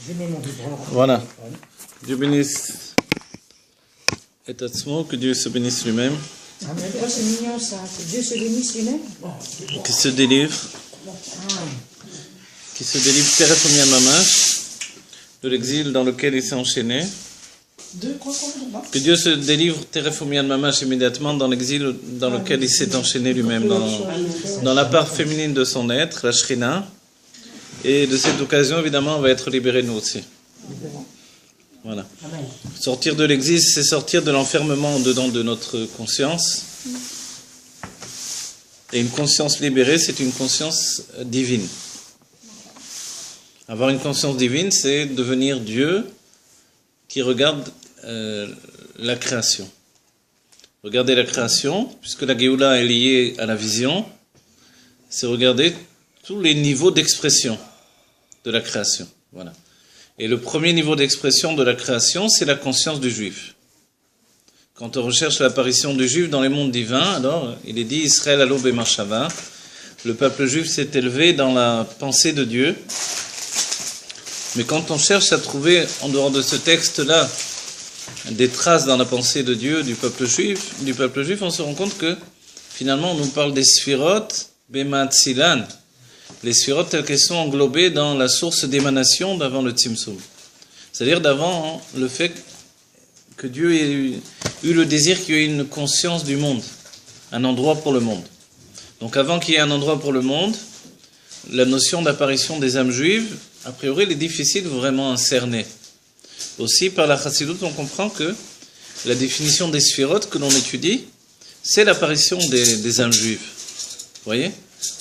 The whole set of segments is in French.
Je mets mon vibreur. Voilà. Dieu bénisse et Tatsmo, que Dieu se bénisse lui-même. Ah, mais c'est mignon ça, que Dieu se bénisse lui-même. Qui se délivre. Qui se délivre Terefomia Mamash de l'exil dans lequel il s'est enchaîné. Que Dieu se délivre Terefomia Mamash immédiatement dans l'exil dans lequel il s'est enchaîné lui-même, dans la part féminine de son être, la Shrina. Et de cette occasion, évidemment, on va être libérés nous aussi. Voilà. Sortir de l'exil, c'est sortir de l'enfermement dedans de notre conscience. Et une conscience libérée, c'est une conscience divine. Avoir une conscience divine, c'est devenir Dieu qui regarde la création. Regarder la création, puisque la Géoula est liée à la vision, c'est regarder tous les niveaux d'expression de la création. Voilà. Et le premier niveau d'expression de la création, c'est la conscience du juif. Quand on recherche l'apparition du juif dans les mondes divins, alors il est dit Israël alo b'marshava, le peuple juif s'est élevé dans la pensée de Dieu. Mais quand on cherche à trouver, en dehors de ce texte-là, des traces dans la pensée de Dieu du peuple juif, on se rend compte que finalement on nous parle des sphirot b'matzilan, les sphirot telles qu'elles sont englobées dans la source d'émanation d'avant le Tzimtzum. C'est-à-dire d'avant le fait que Dieu ait eu le désir qu'il y ait une conscience du monde, un endroit pour le monde. Donc avant qu'il y ait un endroit pour le monde, la notion d'apparition des âmes juives, a priori, elle est difficile vraiment à cerner. Aussi, par la Chassidut, on comprend que la définition des sphirotes que l'on étudie, c'est l'apparition des âmes juives. Vous voyez ?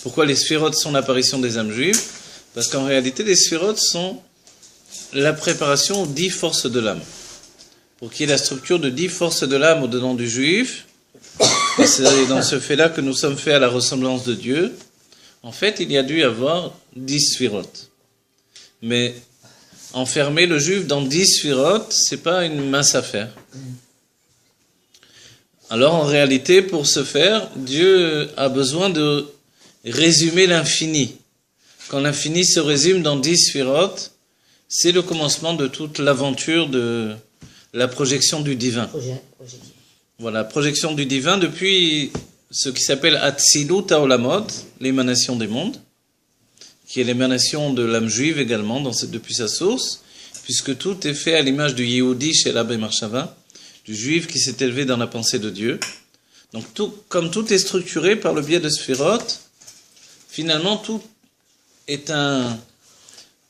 Pourquoi les sphirotes sont l'apparition des âmes juives ? Parce qu'en réalité, les sphirotes sont la préparation aux 10 forces de l'âme. Pour qu'il y ait la structure de 10 forces de l'âme au-dedans du juif, et c'est dans ce fait-là que nous sommes faits à la ressemblance de Dieu, en fait, il y a dû y avoir 10 sphirotes. Mais enfermer le juif dans 10 sphirotes, c'est pas une mince affaire. Alors en réalité, pour ce faire, Dieu a besoin de résumer l'infini. Quand l'infini se résume dans 10 sphirotes, c'est le commencement de toute l'aventure de la projection du divin. Voilà, projection du divin depuis ce qui s'appelle Atzilut Haolamot, l'émanation des mondes, qui est l'émanation de l'âme juive également depuis sa source, puisque tout est fait à l'image du Yehudi chez l'abbé Marshava, du juif qui s'est élevé dans la pensée de Dieu. Donc comme tout est structuré par le biais de Sphirot, finalement tout est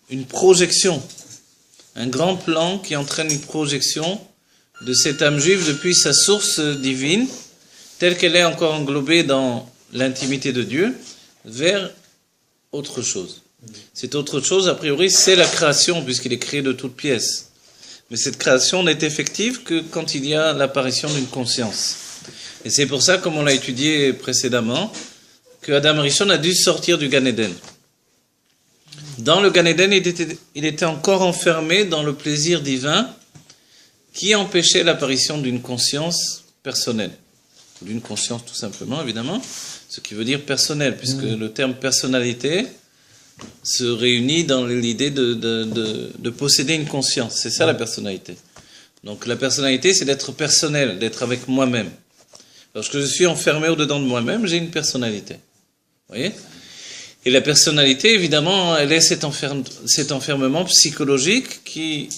une projection, un grand plan qui entraîne une projection de cette âme juive depuis sa source divine, telle qu'elle est encore englobée dans l'intimité de Dieu, vers autre chose. Cette autre chose, a priori, c'est la création, puisqu'il est créé de toutes pièces. Mais cette création n'est effective que quand il y a l'apparition d'une conscience. Et c'est pour ça, comme on l'a étudié précédemment, que Adam Rishon a dû sortir du Gan Eden. Dans le Gan Eden, il était encore enfermé dans le plaisir divin qui empêchait l'apparition d'une conscience personnelle. D'une conscience tout simplement, évidemment, ce qui veut dire personnel, puisque le terme personnalité se réunit dans l'idée de posséder une conscience. C'est ça la personnalité. Donc la personnalité, c'est d'être personnel, d'être avec moi-même. Lorsque je suis enfermé au-dedans de moi-même, j'ai une personnalité. Vous voyez ? Et la personnalité, évidemment, elle est cet enfermement psychologique qui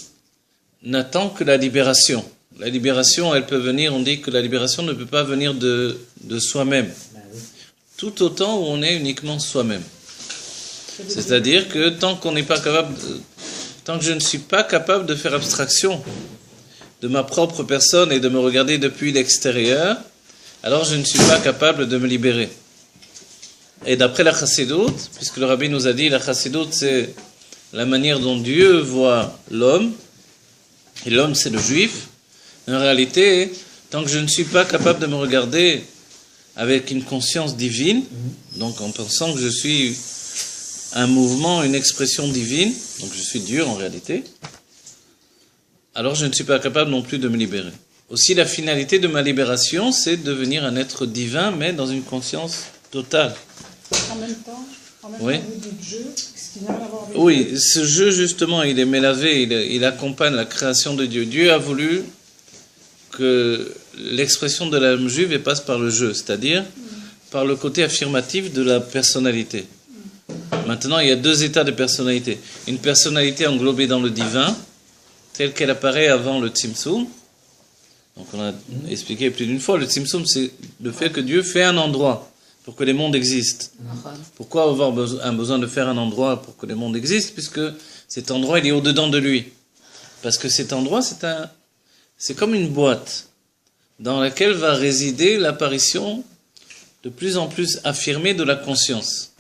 n'attend que la libération. La libération, elle peut venir, on dit que la libération ne peut pas venir de soi-même. Tout autant où on est uniquement soi-même. C'est-à-dire que tant que je ne suis pas capable de faire abstraction de ma propre personne et de me regarder depuis l'extérieur, alors je ne suis pas capable de me libérer. Et d'après la Chassidut, puisque le Rabbi nous a dit, la Chassidut c'est la manière dont Dieu voit l'homme, et l'homme c'est le juif, en réalité, tant que je ne suis pas capable de me regarder avec une conscience divine, donc en pensant que je suis un mouvement, une expression divine, donc je suis Dieu en réalité, alors je ne suis pas capable non plus de me libérer. Aussi la finalité de ma libération, c'est de devenir un être divin, mais dans une conscience totale. En même temps, En même Oui. temps, vous dites jeu, ce qui n'a rien à voir avec Oui, ce jeu, justement, il est mélavé, il accompagne la création de Dieu. Dieu a voulu que l'expression de l'âme juive elle passe par le jeu, c'est-à-dire par le côté affirmatif de la personnalité. Maintenant, il y a deux états de personnalité. Une personnalité englobée dans le divin, telle qu'elle apparaît avant le Tzimtzum. Donc on a expliqué plus d'une fois, le Tzimtzum, c'est le fait que Dieu fait un endroit pour que les mondes existent. Pourquoi avoir un besoin de faire un endroit pour que les mondes existent, puisque cet endroit, il est au-dedans de lui. Parce que cet endroit, c'est comme une boîte dans laquelle va résider l'apparition de plus en plus affirmée de la conscience.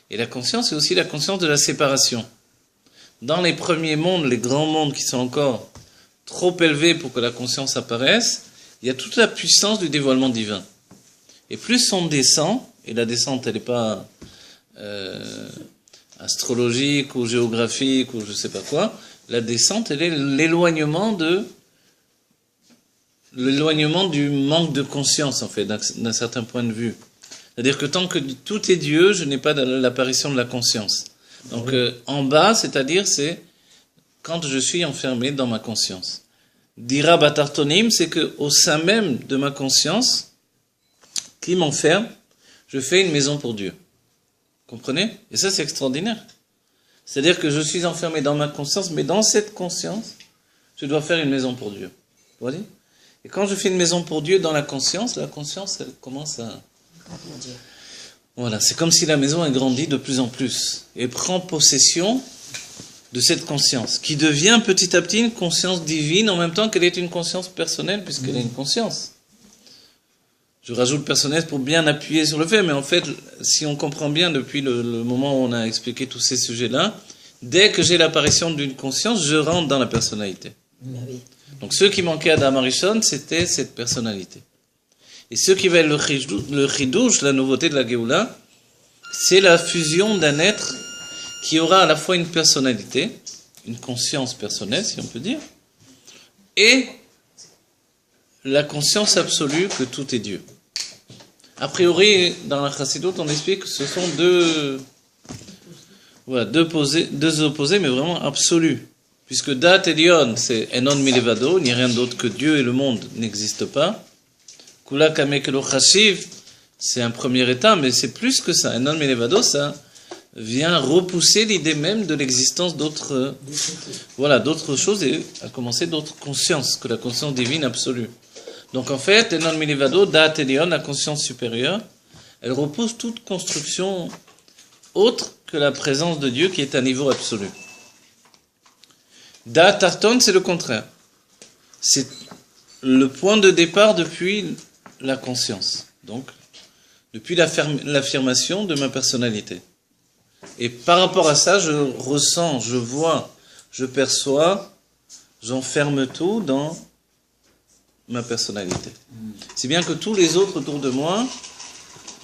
Et la conscience, c'est aussi la conscience de la séparation. Dans les premiers mondes, les grands mondes qui sont encore trop élevés pour que la conscience apparaisse, il y a toute la puissance du dévoilement divin. Et plus on descend, et la descente, elle n'est pas astrologique ou géographique ou je ne sais pas quoi, la descente, elle est l'éloignement du manque de conscience, en fait, d'un certain point de vue. C'est-à-dire que tant que tout est Dieu, je n'ai pas l'apparition de la conscience. Donc en bas, c'est-à-dire c'est quand je suis enfermé dans ma conscience. Dira Batartonim, c'est qu'au sein même de ma conscience, qui m'enferme, je fais une maison pour Dieu. Comprenez? Et ça, c'est extraordinaire. C'est-à-dire que je suis enfermé dans ma conscience, mais dans cette conscience, je dois faire une maison pour Dieu. Vous voyez? Et quand je fais une maison pour Dieu dans la conscience, elle commence à... Voilà, c'est comme si la maison elle grandit de plus en plus et prend possession de cette conscience, qui devient petit à petit une conscience divine en même temps qu'elle est une conscience personnelle, puisqu'elle est une conscience. Je rajoute personnel pour bien appuyer sur le fait, mais en fait, si on comprend bien depuis le moment où on a expliqué tous ces sujets-là, dès que j'ai l'apparition d'une conscience, je rentre dans la personnalité. Donc ce qui manquait à Adam Arishon, c'était cette personnalité. Et ce qui va être le chidouche, la nouveauté de la Géoula, c'est la fusion d'un être qui aura à la fois une personnalité, une conscience personnelle, si on peut dire, et la conscience absolue que tout est Dieu. A priori, dans la Chassidut, on explique que ce sont deux opposés, mais vraiment absolus. Puisque Dat Elion, c'est Enon Milevado, il n'y a rien d'autre que Dieu et le monde n'existe pas. Kula Kamek Lo Chashiv, c'est un premier état, mais c'est plus que ça. Enon Milevado, ça vient repousser l'idée même de l'existence d'autres choses, et à commencer d'autres consciences, que la conscience divine absolue. Donc en fait, Enon Milevado, Dat Elion, la conscience supérieure, elle repousse toute construction autre que la présence de Dieu qui est à niveau absolu. Da Tarton, c'est le contraire. C'est le point de départ depuis la conscience. Donc, depuis l'affirmation de ma personnalité. Et par rapport à ça, je ressens, je vois, je perçois, j'enferme tout dans ma personnalité. C'est bien que tous les autres autour de moi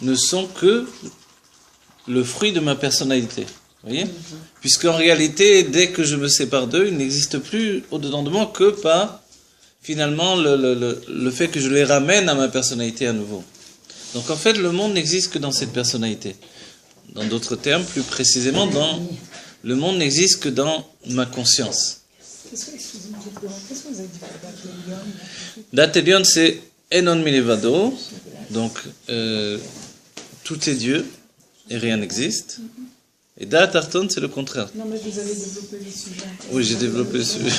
ne sont que le fruit de ma personnalité. Vous voyez ? Puisqu'en réalité, dès que je me sépare d'eux, ils n'existent plus au-dedans de moi que par, finalement, le fait que je les ramène à ma personnalité à nouveau. Donc en fait, le monde n'existe que dans cette personnalité. Dans d'autres termes, plus précisément, le monde n'existe que dans ma conscience. Qu'est-ce que vous avez dit pour Datelion, c'est Enon Milevado, donc tout est Dieu et rien n'existe. Et Da Tarton, c'est le contraire. Non, mais vous avez développé le sujet. Oui, j'ai développé le sujet.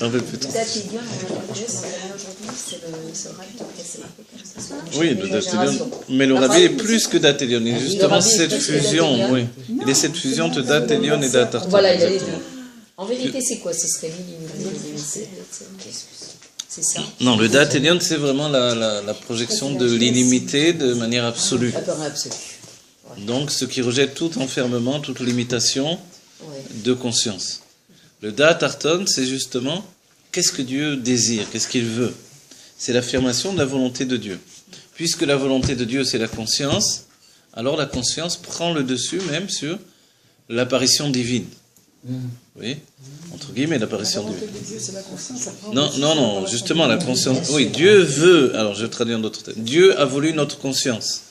J'en veux plus trop. Datelion, aujourd'hui, c'est le rabbi, c'est marqué comme ça. Oui, le Datelion. Mais le rabbi est plus que Datelion. Il est justement cette fusion, oui. Il est cette fusion de Datelion et Da Tarton. Voilà, il a les deux. En vérité, c'est quoi? Ce serait l'illimité. C'est ça? Non, le Datelion, c'est vraiment la projection de l'inimité de manière absolue. Absolue. Donc, ce qui rejette tout enfermement, toute limitation de conscience. Le Da Tarton, c'est justement qu'est-ce que Dieu désire, qu'est-ce qu'il veut. C'est l'affirmation de la volonté de Dieu. Puisque la volonté de Dieu, c'est la conscience, alors la conscience prend le dessus même sur l'apparition divine. Oui, entre guillemets, l'apparition divine. Non, justement, la conscience. Oui, Dieu veut, alors je traduis en d'autres termes. Dieu a voulu notre conscience.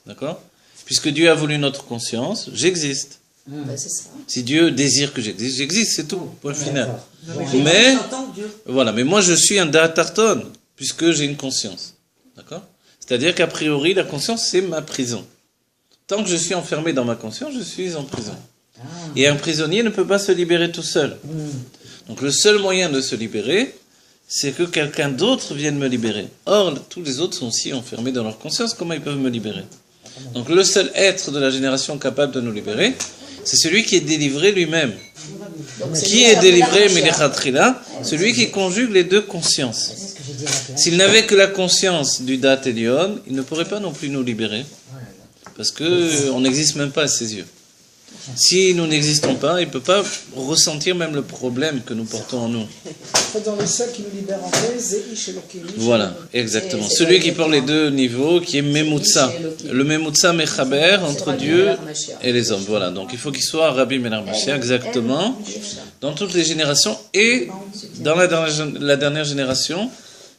D'accord ? Puisque Dieu a voulu notre conscience, j'existe. Bah, c'est ça. Si Dieu désire que j'existe, j'existe, c'est tout, point final. D'accord. Mais, En tant que Dieu. voilà, mais moi je suis un Da'atarton, puisque j'ai une conscience. D'accord? C'est-à-dire qu'a priori, la conscience, c'est ma prison. Tant que je suis enfermé dans ma conscience, je suis en prison. Et un prisonnier ne peut pas se libérer tout seul. Donc le seul moyen de se libérer, c'est que quelqu'un d'autre vienne me libérer. Or, tous les autres sont aussi enfermés dans leur conscience, comment ils peuvent me libérer? Donc le seul être de la génération capable de nous libérer, c'est celui qui est délivré lui-même. Donc, c'est Qui le est délivré, Mashiach. Milechatrila? Celui qui conjugue les deux consciences. C'est ce que j'ai dit à la place. S'il n'avait que la conscience du Dat Elion, il ne pourrait pas non plus nous libérer. Parce que on n'existe même pas à ses yeux. Si nous n'existons pas, il ne peut pas ressentir même le problème que nous portons en nous. En fait, dans le seul qui nous libère en vrai, c'est Ish Elokim. Voilà, exactement. C'est Celui pas qui porte les deux niveaux, qui est Memutsa. Le Memutsa Mechaber entre Dieu et les hommes. Voilà, donc il faut qu'il soit Rabbi Menar Mashiach, exactement, dans toutes les générations et dans la dernière génération,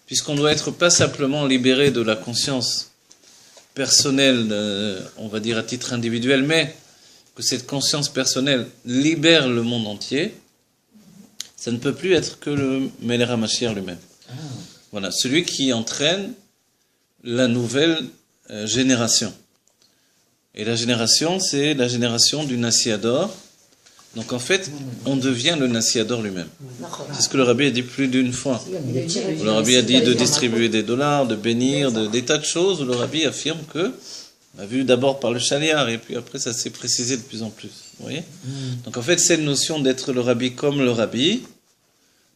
puisqu'on doit être pas simplement libéré de la conscience personnelle, on va dire à titre individuel, mais que cette conscience personnelle libère le monde entier, ça ne peut plus être que le Melech HaMashiach lui-même. Voilà, celui qui entraîne la nouvelle génération. Et la génération, c'est la génération du Nassiador. Donc en fait, on devient le Nassiador lui-même. C'est ce que le Rabbi a dit plus d'une fois. Le Rabbi a dit de distribuer des dollars, de bénir, des tas de choses. Le Rabbi affirme que, on a vu d'abord par le Shaliar, et puis après ça s'est précisé de plus en plus. Vous voyez? Donc en fait, cette notion d'être le Rabbi comme le Rabbi,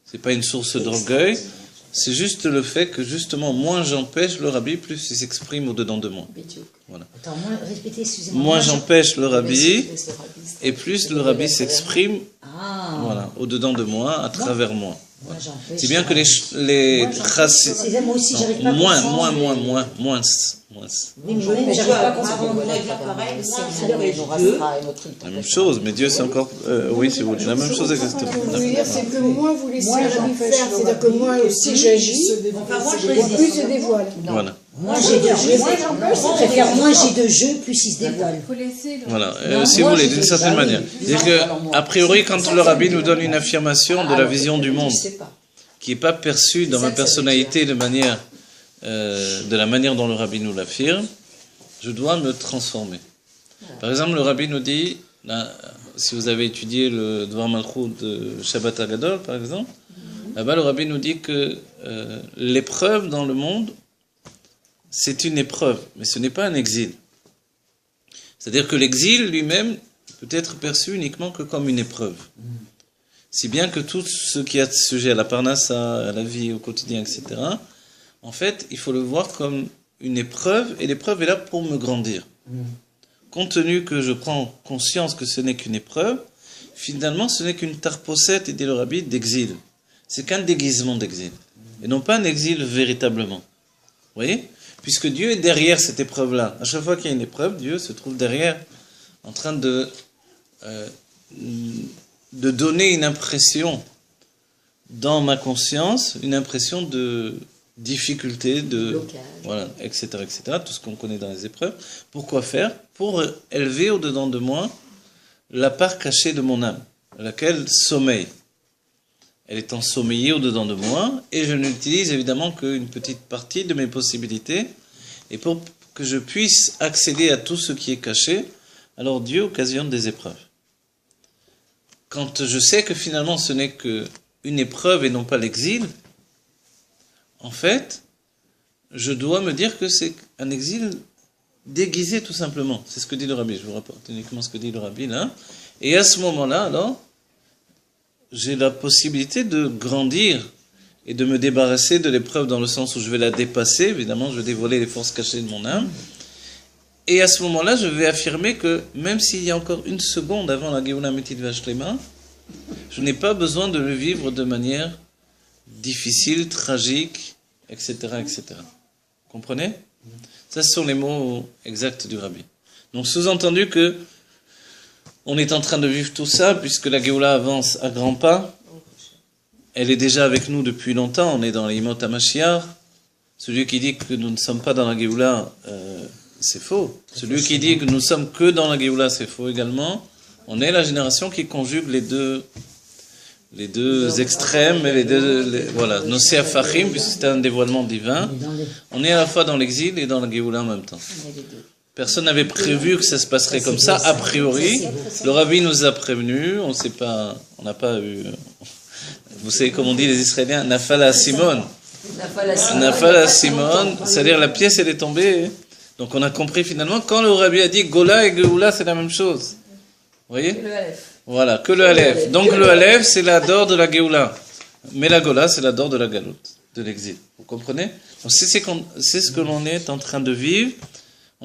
c'est pas une source d'orgueil, c'est juste le fait que justement, moins j'empêche le Rabbi, plus il s'exprime au-dedans de moi. Voilà. Attends, moi, répétez, excusez-moi. Moins j'empêche le Rabbi, Mais et plus le Rabbi s'exprime Ah, voilà, au-dedans de moi, à travers moi. moi j'empêche. C'est bien que les chassis... C'est moi aussi, j'arrive pas à Moins. Oui, mais moi-même, j'arrive pas à comprendre. On pourrait dire pareil, moi, c'est j'aurais Dieu. La même chose, mais Dieu c'est encore... oui, si vous voulez, la même chose exactement. Ce que vous voulez dire, c'est que moins vous laissez Moi, la j'en vie fais, faire, c'est-à-dire que moins aussi j'agis, Enfin, moi, je plus résiste. se dévoile. Voilà. Moi j'ai de jeux, je préfère moins j'ai de jeux, plus il se dévoile. Voilà, Non, si vous moi, voulez, j'ai d'une des certaine amis. manière. Non, C'est-à-dire que, alors moi. a priori, quand le Rabbi nous donne une affirmation de la vision du monde, Je sais pas. qui n'est pas perçue dans C'est ça ma que ça veut personnalité de la manière dont le Rabbi nous l'affirme, je dois me transformer. Par exemple, le Rabbi nous dit, là, si vous avez étudié le Dvar Malchut de Shabbat HaGadol, par exemple, là-bas, le Rabbi nous dit que l'épreuve dans le monde, c'est une épreuve, mais ce n'est pas un exil. C'est-à-dire que l'exil lui-même peut être perçu uniquement que comme une épreuve. Si bien que tout ce qui est sujet à la parnassa, à la vie au quotidien, etc., en fait, il faut le voir comme une épreuve, et l'épreuve est là pour me grandir. Compte tenu que je prends conscience que ce n'est qu'une épreuve, finalement, ce n'est qu'une tarposette, dit le Rabbi, d'exil. C'est qu'un déguisement d'exil, et non pas un exil véritablement. Vous voyez? Puisque Dieu est derrière cette épreuve-là. À chaque fois qu'il y a une épreuve, Dieu se trouve derrière, en train de donner une impression dans ma conscience, une impression de difficulté, voilà, etc., tout ce qu'on connaît dans les épreuves. Pourquoi faire? Pour élever au-dedans de moi la part cachée de mon âme, laquelle sommeille. Elle est ensommeillée au-dedans de moi, et je n'utilise évidemment qu'une petite partie de mes possibilités, et pour que je puisse accéder à tout ce qui est caché, alors Dieu occasionne des épreuves. Quand je sais que finalement ce n'est qu'une épreuve et non pas l'exil, en fait, je dois me dire que c'est un exil déguisé tout simplement. C'est ce que dit le Rabbi, je vous rapporte uniquement ce que dit le Rabbi là. Et à ce moment-là, alors, j'ai la possibilité de grandir et de me débarrasser de l'épreuve dans le sens où je vais la dépasser. Évidemment, je vais dévoiler les forces cachées de mon âme. Et à ce moment-là, je vais affirmer que même s'il y a encore une seconde avant la Géoula Amitid Vashlema, je n'ai pas besoin de le vivre de manière difficile, tragique, etc., etc. Comprenez? Ça, ce sont les mots exacts du Rabbi. Donc, sous-entendu que on est en train de vivre tout ça, puisque la Géoula avance à grands pas. Elle est déjà avec nous depuis longtemps. On est dans les Yimot HaMashiach. Celui qui dit que nous ne sommes pas dans la Géoula, c'est faux. Celui qui dit que nous sommes que dans la Géoula, c'est faux également. On est la génération qui conjugue les deux extrêmes, et voilà, nos Seafachim, puisque c'est un dévoilement divin. On est à la fois dans l'exil et dans la Géoula en même temps. Personne n'avait prévu que ça se passerait comme ça, a priori. Le Rabbi nous a prévenus, on n'a pas eu, vous savez comme on dit les Israéliens, Nafala Simon. Nafala Simon, c'est-à-dire la pièce elle est tombée. Donc on a compris finalement, quand le Rabbi a dit Gola et Géoula c'est la même chose. Vous voyez ? Voilà, que le Aleph. Donc le Aleph, c'est la dor de la Géoula. Mais la Gola, c'est la dor de la Galoute, de l'exil. Vous comprenez ? Donc c'est ce que l'on est en train de vivre.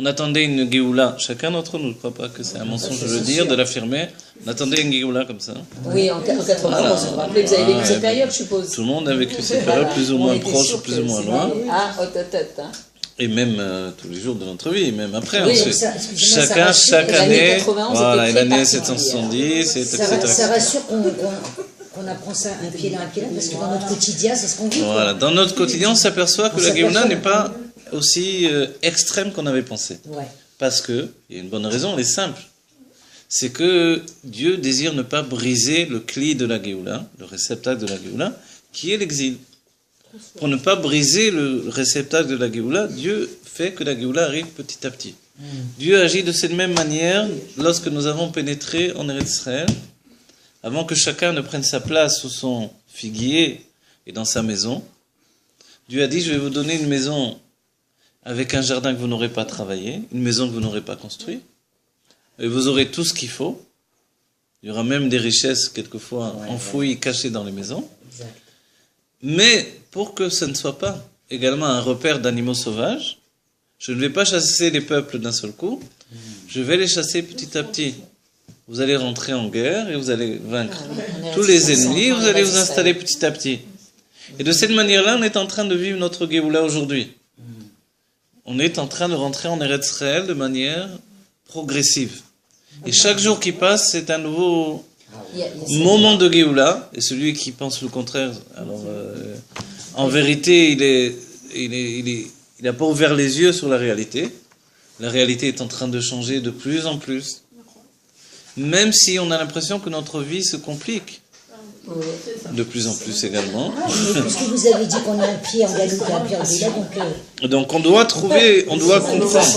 On attendait une Géoula. Chacun d'entre nous, je ne crois pas que c'est un mensonge de le dire, de l'affirmer. On attendait une Géoula comme ça. Oui, en 91. Vous vous rappelez, vous avez vécu cette période, je suppose. Tout le monde a vécu cette période, plus ou moins proche, plus ou moins loin. Ah, hein. Et même tous les jours de notre vie, même après. Oui, ensuite. ça, Chaque l'année année, 91 voilà, et était très l'année particulière. 770, etc. Ça rassure qu'on apprend ça un pied là, un pied là, parce que dans notre quotidien, c'est ce qu'on vit. Voilà, dans notre quotidien, on s'aperçoit que la Géoula n'est pas aussi extrême qu'on avait pensé. Ouais. Parce que, il y a une bonne raison, elle est simple. C'est que Dieu désire ne pas briser le cli de la Géoula, le réceptacle de la Géoula, qui est l'exil. Pour ne pas briser le réceptacle de la Géoula, Dieu fait que la Géoula arrive petit à petit. Dieu agit de cette même manière lorsque nous avons pénétré en Eretz Israël, avant que chacun ne prenne sa place sous son figuier et dans sa maison. Dieu a dit, je vais vous donner une maison avec un jardin que vous n'aurez pas travaillé, une maison que vous n'aurez pas construite, et vous aurez tout ce qu'il faut. Il y aura même des richesses quelquefois enfouies, cachées dans les maisons. Exact. Mais pour que ce ne soit pas également un repère d'animaux sauvages, je ne vais pas chasser les peuples d'un seul coup, je vais les chasser petit à petit. Vous allez rentrer en guerre et vous allez vaincre tous les ennemis, vous allez vous installer petit à petit. Et de cette manière-là, on est en train de vivre notre Géoula aujourd'hui. On est en train de rentrer en Eretz Israël de manière progressive. Et chaque jour qui passe, c'est un nouveau moment de Géoula. Et celui qui pense le contraire, alors en vérité, il n'a pas ouvert les yeux sur la réalité. La réalité est en train de changer de plus en plus. Même si on a l'impression que notre vie se complique. De plus en plus également. Mais puisque vous avez dit qu'on a un pied en Galoute et un pied en Géoula, donc on doit comprendre.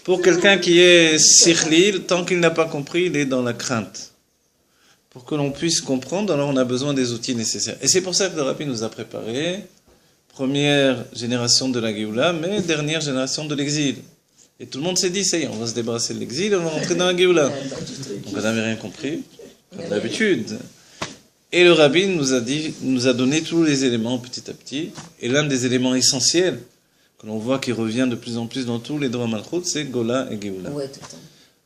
Pour quelqu'un qui est sirli, tant qu'il n'a pas compris, il est dans la crainte. Pour que l'on puisse comprendre, alors on a besoin des outils nécessaires. Et c'est pour ça que le Rabbi nous a préparé première génération de la Géoula, mais dernière génération de l'exil. Et tout le monde s'est dit, ça y est, on va se débarrasser de l'exil, on va rentrer dans la Géoula. Donc on n'avait rien compris, comme d'habitude. Et le Rabbi nous a donné tous les éléments petit à petit. Et l'un des éléments essentiels que l'on voit qui revient de plus en plus dans tous les droits Malchut, c'est Gola et Géoula. Ouais, tout le temps.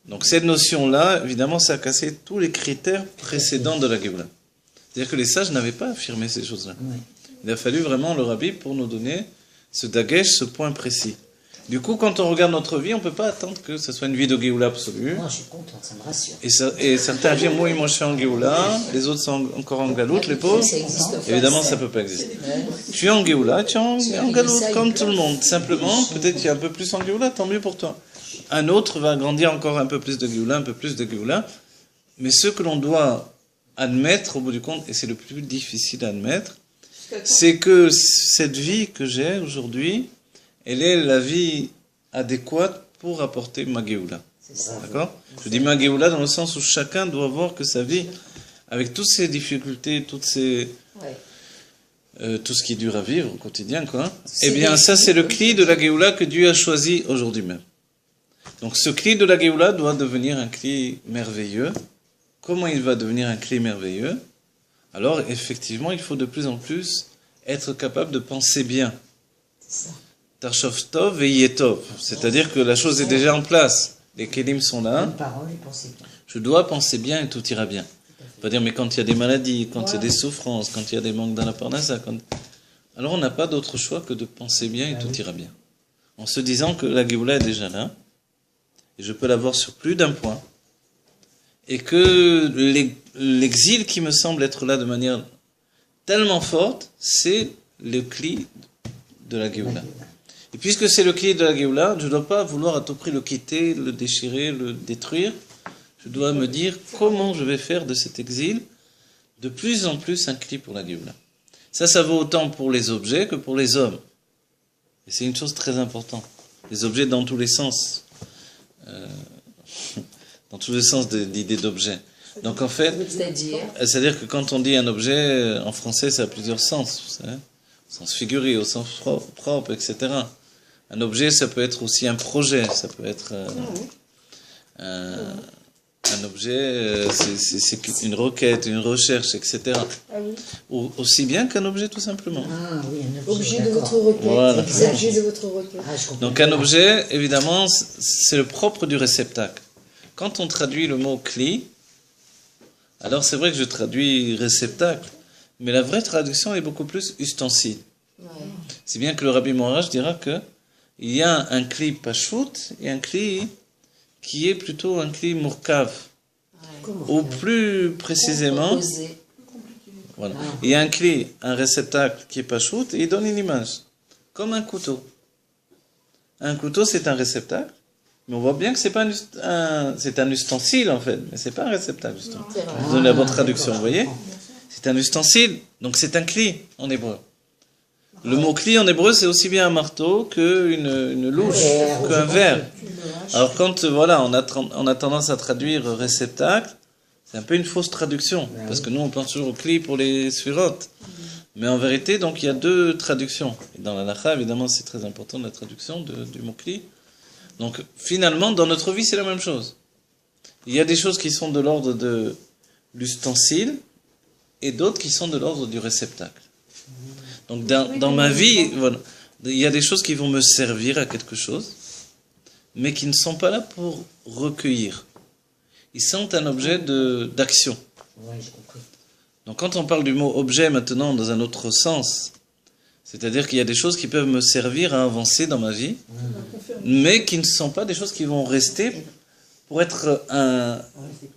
Donc cette notion-là, évidemment, ça a cassé tous les critères précédents de la Géoula. C'est-à-dire que les sages n'avaient pas affirmé ces choses-là. Il a fallu vraiment le Rabbi pour nous donner ce dagesh, ce point précis. Du coup, quand on regarde notre vie, on ne peut pas attendre que ce soit une vie de Géoula absolue. moi je suis contente, ça me rassure. Et certains affirment, oui, moi je suis en Géoula, les autres sont encore en Galoute, les pauvres. Ça existe pas. Évidemment, ça ne peut pas exister. Tu es en Géoula, tu es en Galoute, comme tout le monde. Simplement, peut-être tu es un peu plus en Géoula, tant mieux pour toi. Un autre va grandir encore un peu plus de Géoula, un peu plus de Géoula. Mais ce que l'on doit admettre, au bout du compte, et c'est le plus difficile à admettre, c'est que cette vie que j'ai aujourd'hui, elle est la vie adéquate pour apporter ma Géoula. D'accord ? Je dis ma Géoula dans le sens où chacun doit voir que sa vie, avec toutes ses difficultés, tout ce qui est dur à vivre au quotidien, quoi. Eh bien, ça, c'est le cli de la Géoula que Dieu a choisi aujourd'hui même. Donc, ce cli de la Géoula doit devenir un cli merveilleux. Comment il va devenir un cli merveilleux ? Alors, effectivement, il faut de plus en plus être capable de penser bien. Tarshov tov et yetov. C'est-à-dire que la chose est déjà en place. Les kelim sont là. Je dois penser bien et tout ira bien. On va dire, mais quand il y a des maladies, quand il y a des souffrances, quand il y a des manques dans la parnassa, alors on n'a pas d'autre choix que de penser bien et tout ira bien. En se disant que la Géoula est déjà là, et je peux la voir sur plus d'un point, et que l'exil qui me semble être là de manière tellement forte, c'est le cli de la Géoula. Et puisque c'est le clé de la Géoula, je ne dois pas vouloir à tout prix le quitter, le déchirer, le détruire. Je dois me dire comment je vais faire de cet exil de plus en plus un clé pour la Géoula. Ça vaut autant pour les objets que pour les hommes. Et c'est une chose très importante. Les objets dans tous les sens. Dans tous les sens de l'idée d'objet. Donc en fait, c'est-à-dire que quand on dit un objet, en français, ça a plusieurs sens. Vous savez, au sens figuré, au sens propre, etc. Un objet, ça peut être aussi un projet, ça peut être un objet, c'est une requête, une recherche, etc. Ah oui. Aussi bien qu'un objet, tout simplement. Ah oui, un Objet objet, de votre d'accord. requête. Voilà. Objet de votre requête. Ah, je comprends. Donc un objet, évidemment, c'est le propre du réceptacle. Quand on traduit le mot cli, alors c'est vrai que je traduis réceptacle, mais la vraie traduction est beaucoup plus ustensile. Ouais. Si bien que le Rabbi Moraj dira que il y a un cli pachout et un cli qui est plutôt un cli murkav. Comment Ou plus précisément, Composé. voilà, il y a un cli, un réceptacle qui est pachout et il donne une image, comme un couteau. Un couteau, c'est un réceptacle, mais on voit bien que c'est pas c'est un ustensile en fait, mais c'est pas un réceptacle justement. C'est vrai. Je vous donne la bonne traduction, vous voyez? C'est un ustensile, donc c'est un cli en hébreu. Le mot cli en hébreu, c'est aussi bien un marteau qu'une louche, qu'un verre. Alors quand voilà, on a tendance à traduire réceptacle, c'est un peu une fausse traduction, parce que nous on pense toujours au cli pour les sphirotes. Mais en vérité, donc il y a deux traductions. Et dans la lacha, évidemment, c'est très important la traduction du mot cli. Donc finalement, dans notre vie, c'est la même chose. Il y a des choses qui sont de l'ordre de l'ustensile et d'autres qui sont de l'ordre du réceptacle. Donc dans ma vie, voilà, il y a des choses qui vont me servir à quelque chose, mais qui ne sont pas là pour recueillir. Ils sont un objet d'action. Oui, j'ai compris. Donc quand on parle du mot objet maintenant dans un autre sens, c'est-à-dire qu'il y a des choses qui peuvent me servir à avancer dans ma vie, mais qui ne sont pas des choses qui vont rester pour être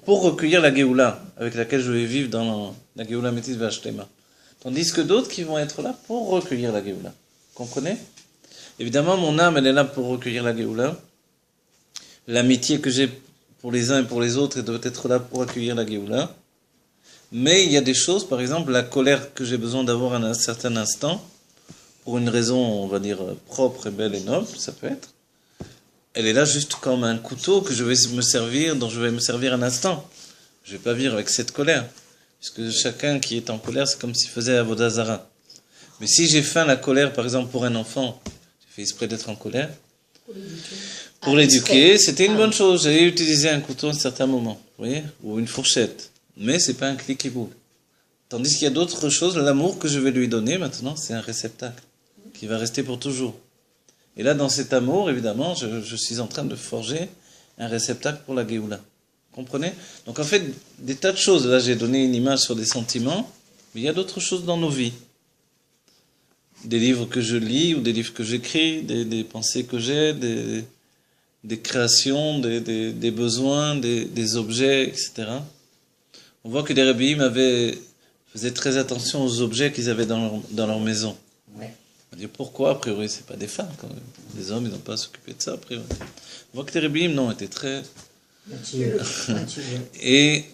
pour recueillir la Géoula, avec laquelle je vais vivre dans la Géoula Métis Vachlema. Tandis que d'autres qui vont être là pour recueillir la Géoula. Comprenez? Évidemment, mon âme, elle est là pour recueillir la Géoula. L'amitié que j'ai pour les uns et pour les autres, elle doit être là pour accueillir la Géoula. Mais il y a des choses, par exemple, la colère que j'ai besoin d'avoir à un certain instant, pour une raison, on va dire, propre et belle et noble, ça peut être. Elle est là juste comme un couteau que je vais me servir, dont je vais me servir un instant. Je ne vais pas vivre avec cette colère. Puisque chacun qui est en colère, c'est comme s'il faisait Avodah Zara. Mais si j'ai faim la colère, par exemple, pour un enfant, j'ai fait exprès d'être en colère, pour l'éduquer, c'était une bonne chose. J'allais utiliser un couteau à un certain moment, vous voyez, ou une fourchette. Mais c'est pas un clic qui boule. Tandis qu'il y a d'autres choses, l'amour que je vais lui donner maintenant, c'est un réceptacle qui va rester pour toujours. Et là, dans cet amour, évidemment, je suis en train de forger un réceptacle pour la Géoula. Comprenez? Donc en fait, des tas de choses. Là, j'ai donné une image sur des sentiments, mais il y a d'autres choses dans nos vies. Des livres que je lis, ou des livres que j'écris, des pensées que j'ai, des créations, des besoins, des objets, etc. On voit que les rabbis faisaient très attention aux objets qu'ils avaient dans leur maison. Ouais. On dit pourquoi? A priori, c'est pas des femmes quand même. Les hommes, ils n'ont pas à s'occuper de ça, a priori. On voit que les rabbis, non, étaient très... Et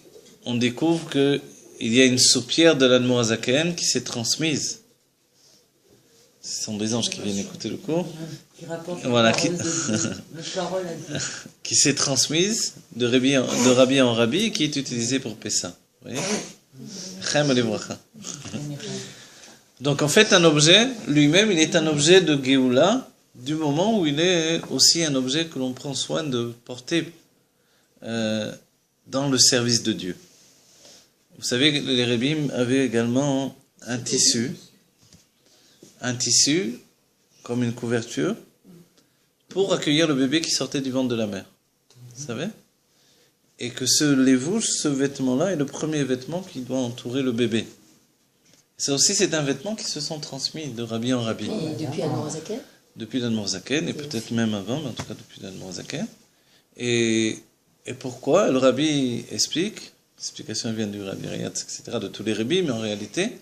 on découvre qu'il y a une soupière de l'Admorazaken qui s'est transmise. Ce sont des anges qui viennent écouter le cours. Voilà, qui s'est transmise de rabbi en rabbi et qui est utilisée pour Pessa. Vous voyez? Chem Livracha. Donc en fait, un objet, lui-même, il est un objet de Géoula, du moment où il est aussi un objet que l'on prend soin de porter dans le service de Dieu. Vous savez que les Rébim avaient également un tissu comme une couverture pour accueillir le bébé qui sortait du ventre de la mère. Vous savez? Et que ce vêtement-là est le premier vêtement qui doit entourer le bébé. Ça aussi, c'est un vêtement qui se sont transmis de rabbi en rabbi. Et depuis Admorazaken? Depuis l'Admorazaken, et peut-être même avant, mais en tout cas depuis l'Admorazaken. Et pourquoi? Le rabbi explique, l'explication vient du rabbi Rayatz, etc., de tous les rabbis, mais en réalité,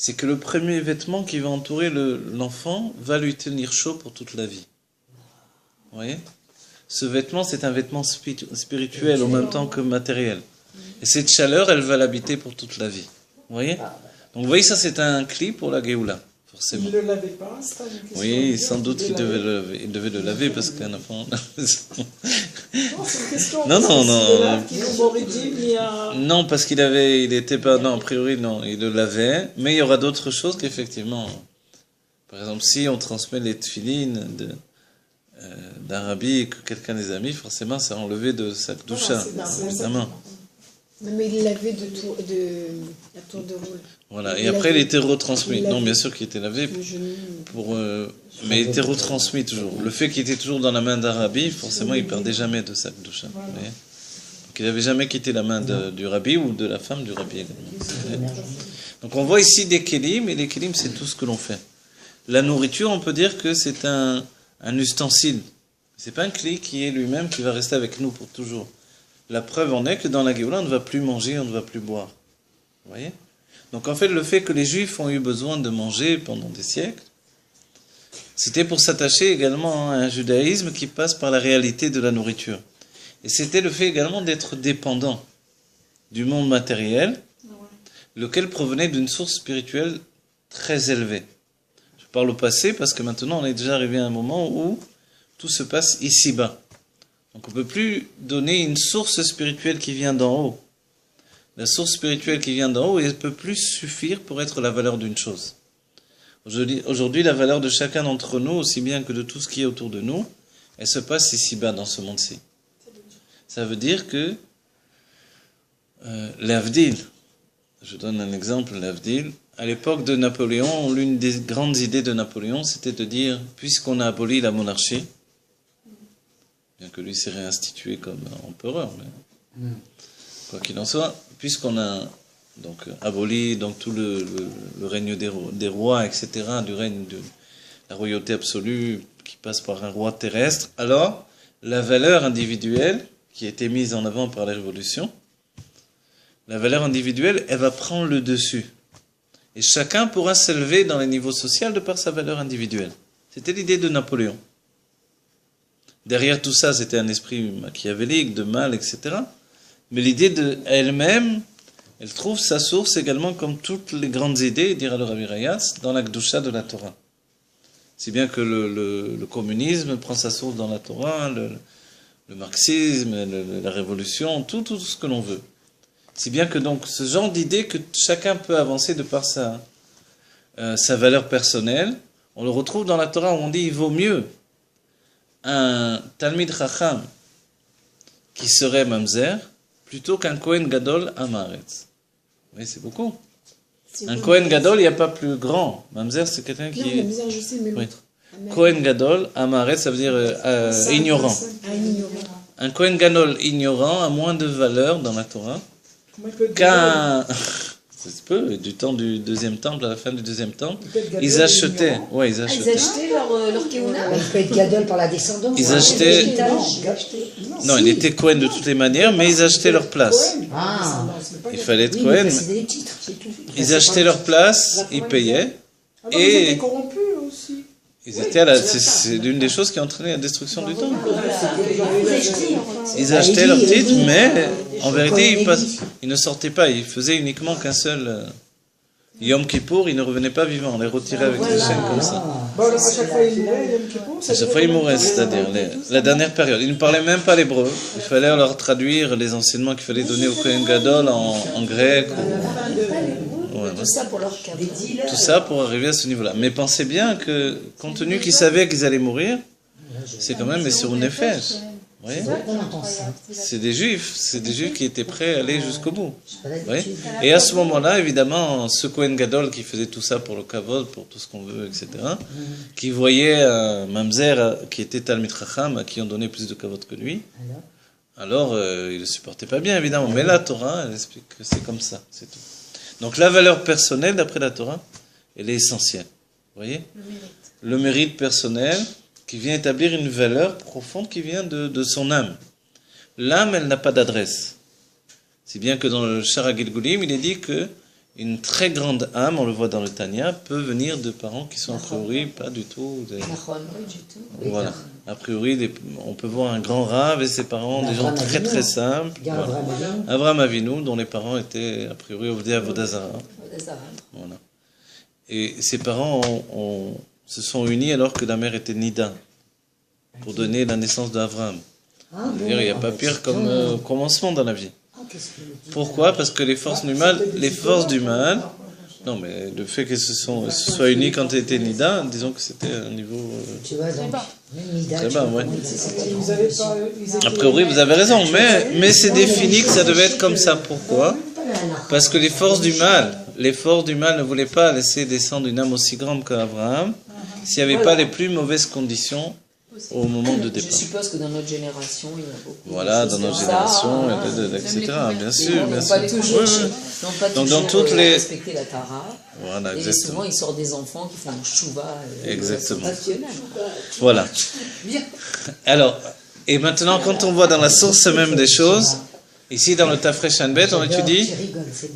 c'est que le premier vêtement qui va entourer l'enfant va lui tenir chaud pour toute la vie. Vous voyez? Ce vêtement, c'est un vêtement spirituel en même temps que matériel. Et cette chaleur, elle va l'habiter pour toute la vie. Vous voyez? Donc vous voyez, ça c'est un cli pour la Géoula, forcément. Il ne le lavait pas, c'est pas une question. Oui, de sans dire doute qu'il qu'il devait lavait. le laver. Il devait le laver parce qu'un enfant... Non, c'est une question. Non, non, non. Qui nous aurait dit, il y a... Non, parce qu'il était pas... Non, a priori, non, il le lavait. Mais il y aura d'autres choses qu'effectivement... Par exemple, si on transmet les tefilines d'un rabbi que quelqu'un des amis, forcément, c'est enlevé de sa doucha, évidemment. Non, mais il l'avait à tour de rôle. Voilà. Et Il après, il l'avait- était retransmis. il Non, l'avait- mais bien sûr qu'il était lavé, Le genou. mais il était retransmis toujours. Le fait qu'il était toujours dans la main d'un rabbi, forcément, il perdait jamais de sa doucha. Vous voyez. Donc, il n'avait jamais quitté la main du rabbi ou de la femme du rabbi également. Donc, on voit ici des kélim, et les kélim, c'est tout ce que l'on fait. La nourriture, on peut dire que c'est un ustensile. C'est pas un clé qui est lui-même qui va rester avec nous pour toujours. La preuve en est que dans la Géoula, on ne va plus manger, on ne va plus boire. Vous voyez? Donc en fait, le fait que les Juifs ont eu besoin de manger pendant des siècles, c'était pour s'attacher également à un judaïsme qui passe par la réalité de la nourriture. Et c'était le fait également d'être dépendant du monde matériel, lequel provenait d'une source spirituelle très élevée. Je parle au passé parce que maintenant on est déjà arrivé à un moment où tout se passe ici-bas. Donc on ne peut plus donner une source spirituelle qui vient d'en haut. La source spirituelle qui vient d'en haut, elle ne peut plus suffire pour être la valeur d'une chose. Aujourd'hui, la valeur de chacun d'entre nous, aussi bien que de tout ce qui est autour de nous, elle se passe ici-bas, dans ce monde-ci. Ça veut dire que l'Avdil, je donne un exemple, l'Avdil, à l'époque de Napoléon, l'une des grandes idées de Napoléon, c'était de dire, puisqu'on a aboli la monarchie, bien que lui s'est réinstitué comme empereur, mais quoi qu'il en soit, puisqu'on a donc aboli donc tout le règne des rois, etc., du règne de la royauté absolue qui passe par un roi terrestre, alors la valeur individuelle qui a été mise en avant par la Révolution, la valeur individuelle, elle va prendre le dessus. Et chacun pourra s'élever dans les niveaux sociaux de par sa valeur individuelle. C'était l'idée de Napoléon. Derrière tout ça, c'était un esprit machiavélique, de mal, etc. Mais l'idée elle-même, elle trouve sa source également, comme toutes les grandes idées, dira le Rabbi Rayatz, dans la Kedusha de la Torah. Si bien que le communisme prend sa source dans la Torah, le marxisme, la révolution, tout ce que l'on veut. Si bien que donc ce genre d'idée que chacun peut avancer de par sa valeur personnelle, on le retrouve dans la Torah où on dit il vaut mieux un Talmid Chacham qui serait Mamzer plutôt qu'un Kohen Gadol Amaretz. Oui, c'est beaucoup. Un Kohen Gadol, il n'y a pas plus grand. Mamzer, c'est quelqu'un qui Non, la est... misère, je sais, mais Oui. l'autre. Kohen Gadol Amaretz, ça veut dire ignorant. Un ignorant. Un Kohen Gadol ignorant a moins de valeur dans la Torah Comment il peut être qu'un... Ça se peut, du temps du deuxième temple, à la fin du deuxième temple, ils achetaient. Ouais, ils Ah, ils achetaient. achetaient leur kéouna. Il peut être gadol par la descendance. Ils hein. achetaient- Il talent. Non, il était Cohen de toutes les manières, mais ils achetaient leur place. Ah. Il fallait être Oui, Cohen. mais c'est des titres, c'est tout. Ils achetaient leur place, ils payaient, Ah non, ils étaient et corrompus aussi. ils étaient c'est l'une des choses qui a entraîné la destruction du temple. Ils achetaient leur titre, mais en vérité, ils ne sortaient pas. Ils faisaient uniquement qu'un seul Yom Kippour. Ils ne revenaient pas vivants. On les retirait avec des chaînes comme ça. Bon, alors, à chaque fois, il mourait, Yom Kippour. À chaque fois, ils mouraient, c'est-à-dire la dernière période. Ils ne parlaient même pas l'hébreu. Il fallait leur traduire les enseignements qu'il fallait donner au Kohen Gadol en grec. Ouais, Tout ça pour leur cadre. tout ça pour arriver à ce niveau-là. Mais pensez bien que, compte tenu qu'ils savaient qu'ils allaient mourir, c'est quand même sur une nefesh. Vous voyez? On entend ça. C'est des juifs qui étaient prêts à aller jusqu'au bout. C'est pas Vous voyez? d'habitude. Et à ce moment-là, évidemment, ce Kohen Gadol qui faisait tout ça pour le kavod, pour tout ce qu'on veut, etc., qui voyait un mamzer qui était Talmid Chacham, à qui on donnait plus de kavod que lui, alors il ne le supportait pas bien, évidemment. Mais la Torah, elle explique que c'est comme ça, c'est tout. Donc la valeur personnelle, d'après la Torah, elle est essentielle. Vous voyez? Le mérite personnel qui vient établir une valeur profonde qui vient de son âme. L'âme, elle n'a pas d'adresse. Si bien que dans le Shara Gilgulim, il est dit que une très grande âme, on le voit dans le Tanya, peut venir de parents qui sont a priori pas du tout des... Voilà. A priori, on peut voir un grand rave et ses parents, des gens très très simples. Voilà. Abraham Avinu, dont les parents étaient a priori Ovdei Avodazara. Voilà. Et ses parents se sont unis alors que la mère était Nida, pour donner la naissance d'Abraham. Il n'y a pas pire comme commencement dans la vie. Pourquoi? Parce que les forces du mal, non mais le fait qu'elles se soient unies quand elles étaient Nida, disons que c'était un niveau très bas, ouais. A priori, vous avez raison, mais c'est défini que ça devait être comme ça. Pourquoi? Parce que les forces du mal ne voulaient pas laisser descendre une âme aussi grande qu'Abraham s'il n'y avait pas les plus mauvaises conditions au moment de départ. Je suppose que dans notre génération, il y a beaucoup. Voilà, dans notre génération, etc. Bien sûr, bien sûr. Pas toujours, donc dans toutes les respecter la Tara. Voilà, et exactement. souvent, il sort des enfants qui font un chouva. Exactement. Voilà. Alors, et maintenant, quand on voit dans la source même des choses, ici dans le Tafresh Anbet, on étudie.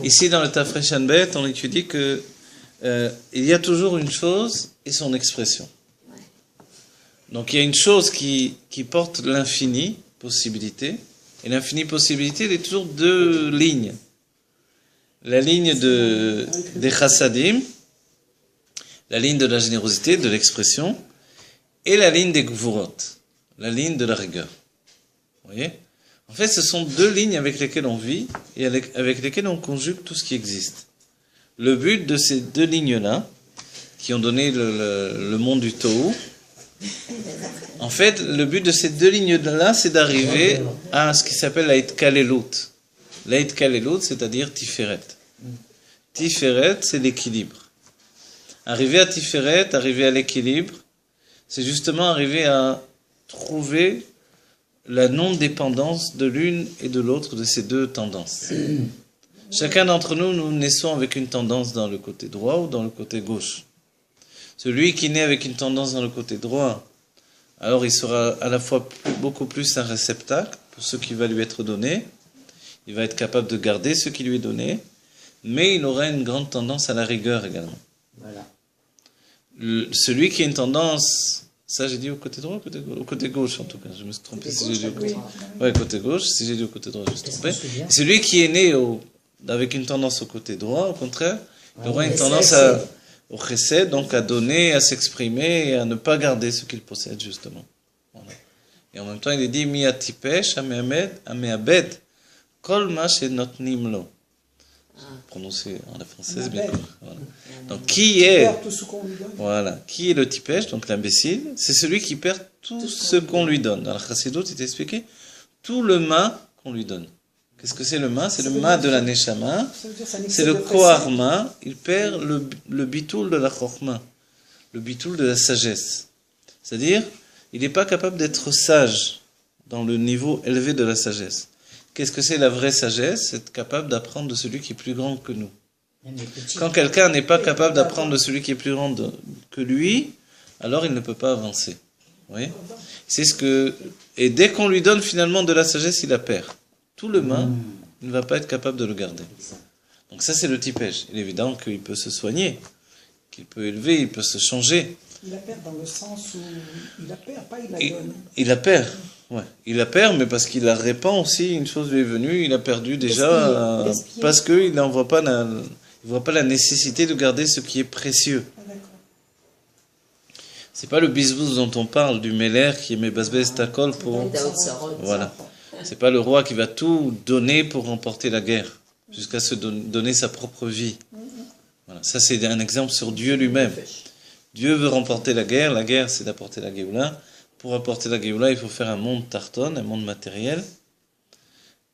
Ici dans le Tafresh Anbet, on étudie que il y a toujours une chose et son expression. Donc il y a une chose qui porte l'infini possibilité, et l'infini possibilité, il est toujours deux lignes. La ligne des chassadim, la ligne de la générosité, de l'expression, et la ligne des gvurot, la ligne de la rigueur. Vous voyez? En fait, ce sont deux lignes avec lesquelles on vit, et avec lesquelles on conjugue tout ce qui existe. Le but de ces deux lignes-là, qui ont donné le monde du Tohu, en fait, le but de ces deux lignes-là, c'est d'arriver à ce qui s'appelle la Itkalelut. La Itkalelut, c'est-à-dire Tiferet. Tiferet, c'est l'équilibre. Arriver à Tiferet, arriver à l'équilibre, c'est justement arriver à trouver la non-dépendance de l'une et de l'autre de ces deux tendances. Chacun d'entre nous, nous naissons avec une tendance dans le côté droit ou dans le côté gauche. Celui qui naît avec une tendance dans le côté droit, alors il sera à la fois beaucoup plus un réceptacle pour ce qui va lui être donné, il va être capable de garder ce qui lui est donné, mais il aura une grande tendance à la rigueur également. Voilà. Celui qui a une tendance, ça j'ai dit au côté droit, au côté gauche en tout cas, je me suis trompé si j'ai dit au côté droit. Ouais, côté gauche, si j'ai dit au côté droit, je me suis trompé. Celui qui est né avec une tendance au côté droit, au contraire, il aura une tendance au chesed, donc à donner, à s'exprimer et à ne pas garder ce qu'il possède justement. Voilà. Et en même temps, il est dit mi atipesh ameabed kol ma shenotnim lo. Prononcé en la française, bien sûr. Voilà. Donc qui est le tipèche, donc l'imbécile, c'est celui qui perd tout ce qu'on lui donne. Dans la chassidut, il est expliqué tout le ma qu'on lui donne. Qu'est-ce que c'est le ma? C'est le ma de la neshama, c'est le koharma, il perd le bitoul de la chokhma, le bitoul de la sagesse. C'est-à-dire, il n'est pas capable d'être sage dans le niveau élevé de la sagesse. Qu'est-ce que c'est la vraie sagesse? C'est être capable d'apprendre de celui qui est plus grand que nous. Quand quelqu'un n'est pas capable d'apprendre de celui qui est plus grand que lui, alors il ne peut pas avancer. Vous voyez? C'est ce que... Et dès qu'on lui donne finalement de la sagesse, il la perd. Tout le main, il ne va pas être capable de le garder. Donc ça, c'est le tipège. Il est évident qu'il peut se soigner, qu'il peut élever, il peut se changer. Il la perd dans le sens où il la perd, pas il la donne. Il la perd, ouais. Il la perd, mais parce qu'il la répand aussi. Une chose lui est venue, il a perdu déjà parce qu'il n'en voit pas la nécessité de garder ce qui est précieux. C'est pas le bisbous dont on parle, du Meller qui met Basbez Takol pour... Voilà. C'est pas le roi qui va tout donner pour remporter la guerre, jusqu'à se donner sa propre vie. Voilà. Ça, c'est un exemple sur Dieu lui-même. Dieu veut remporter la guerre c'est d'apporter la Géoula. Pour apporter la Géoula, il faut faire un monde tarton, un monde matériel.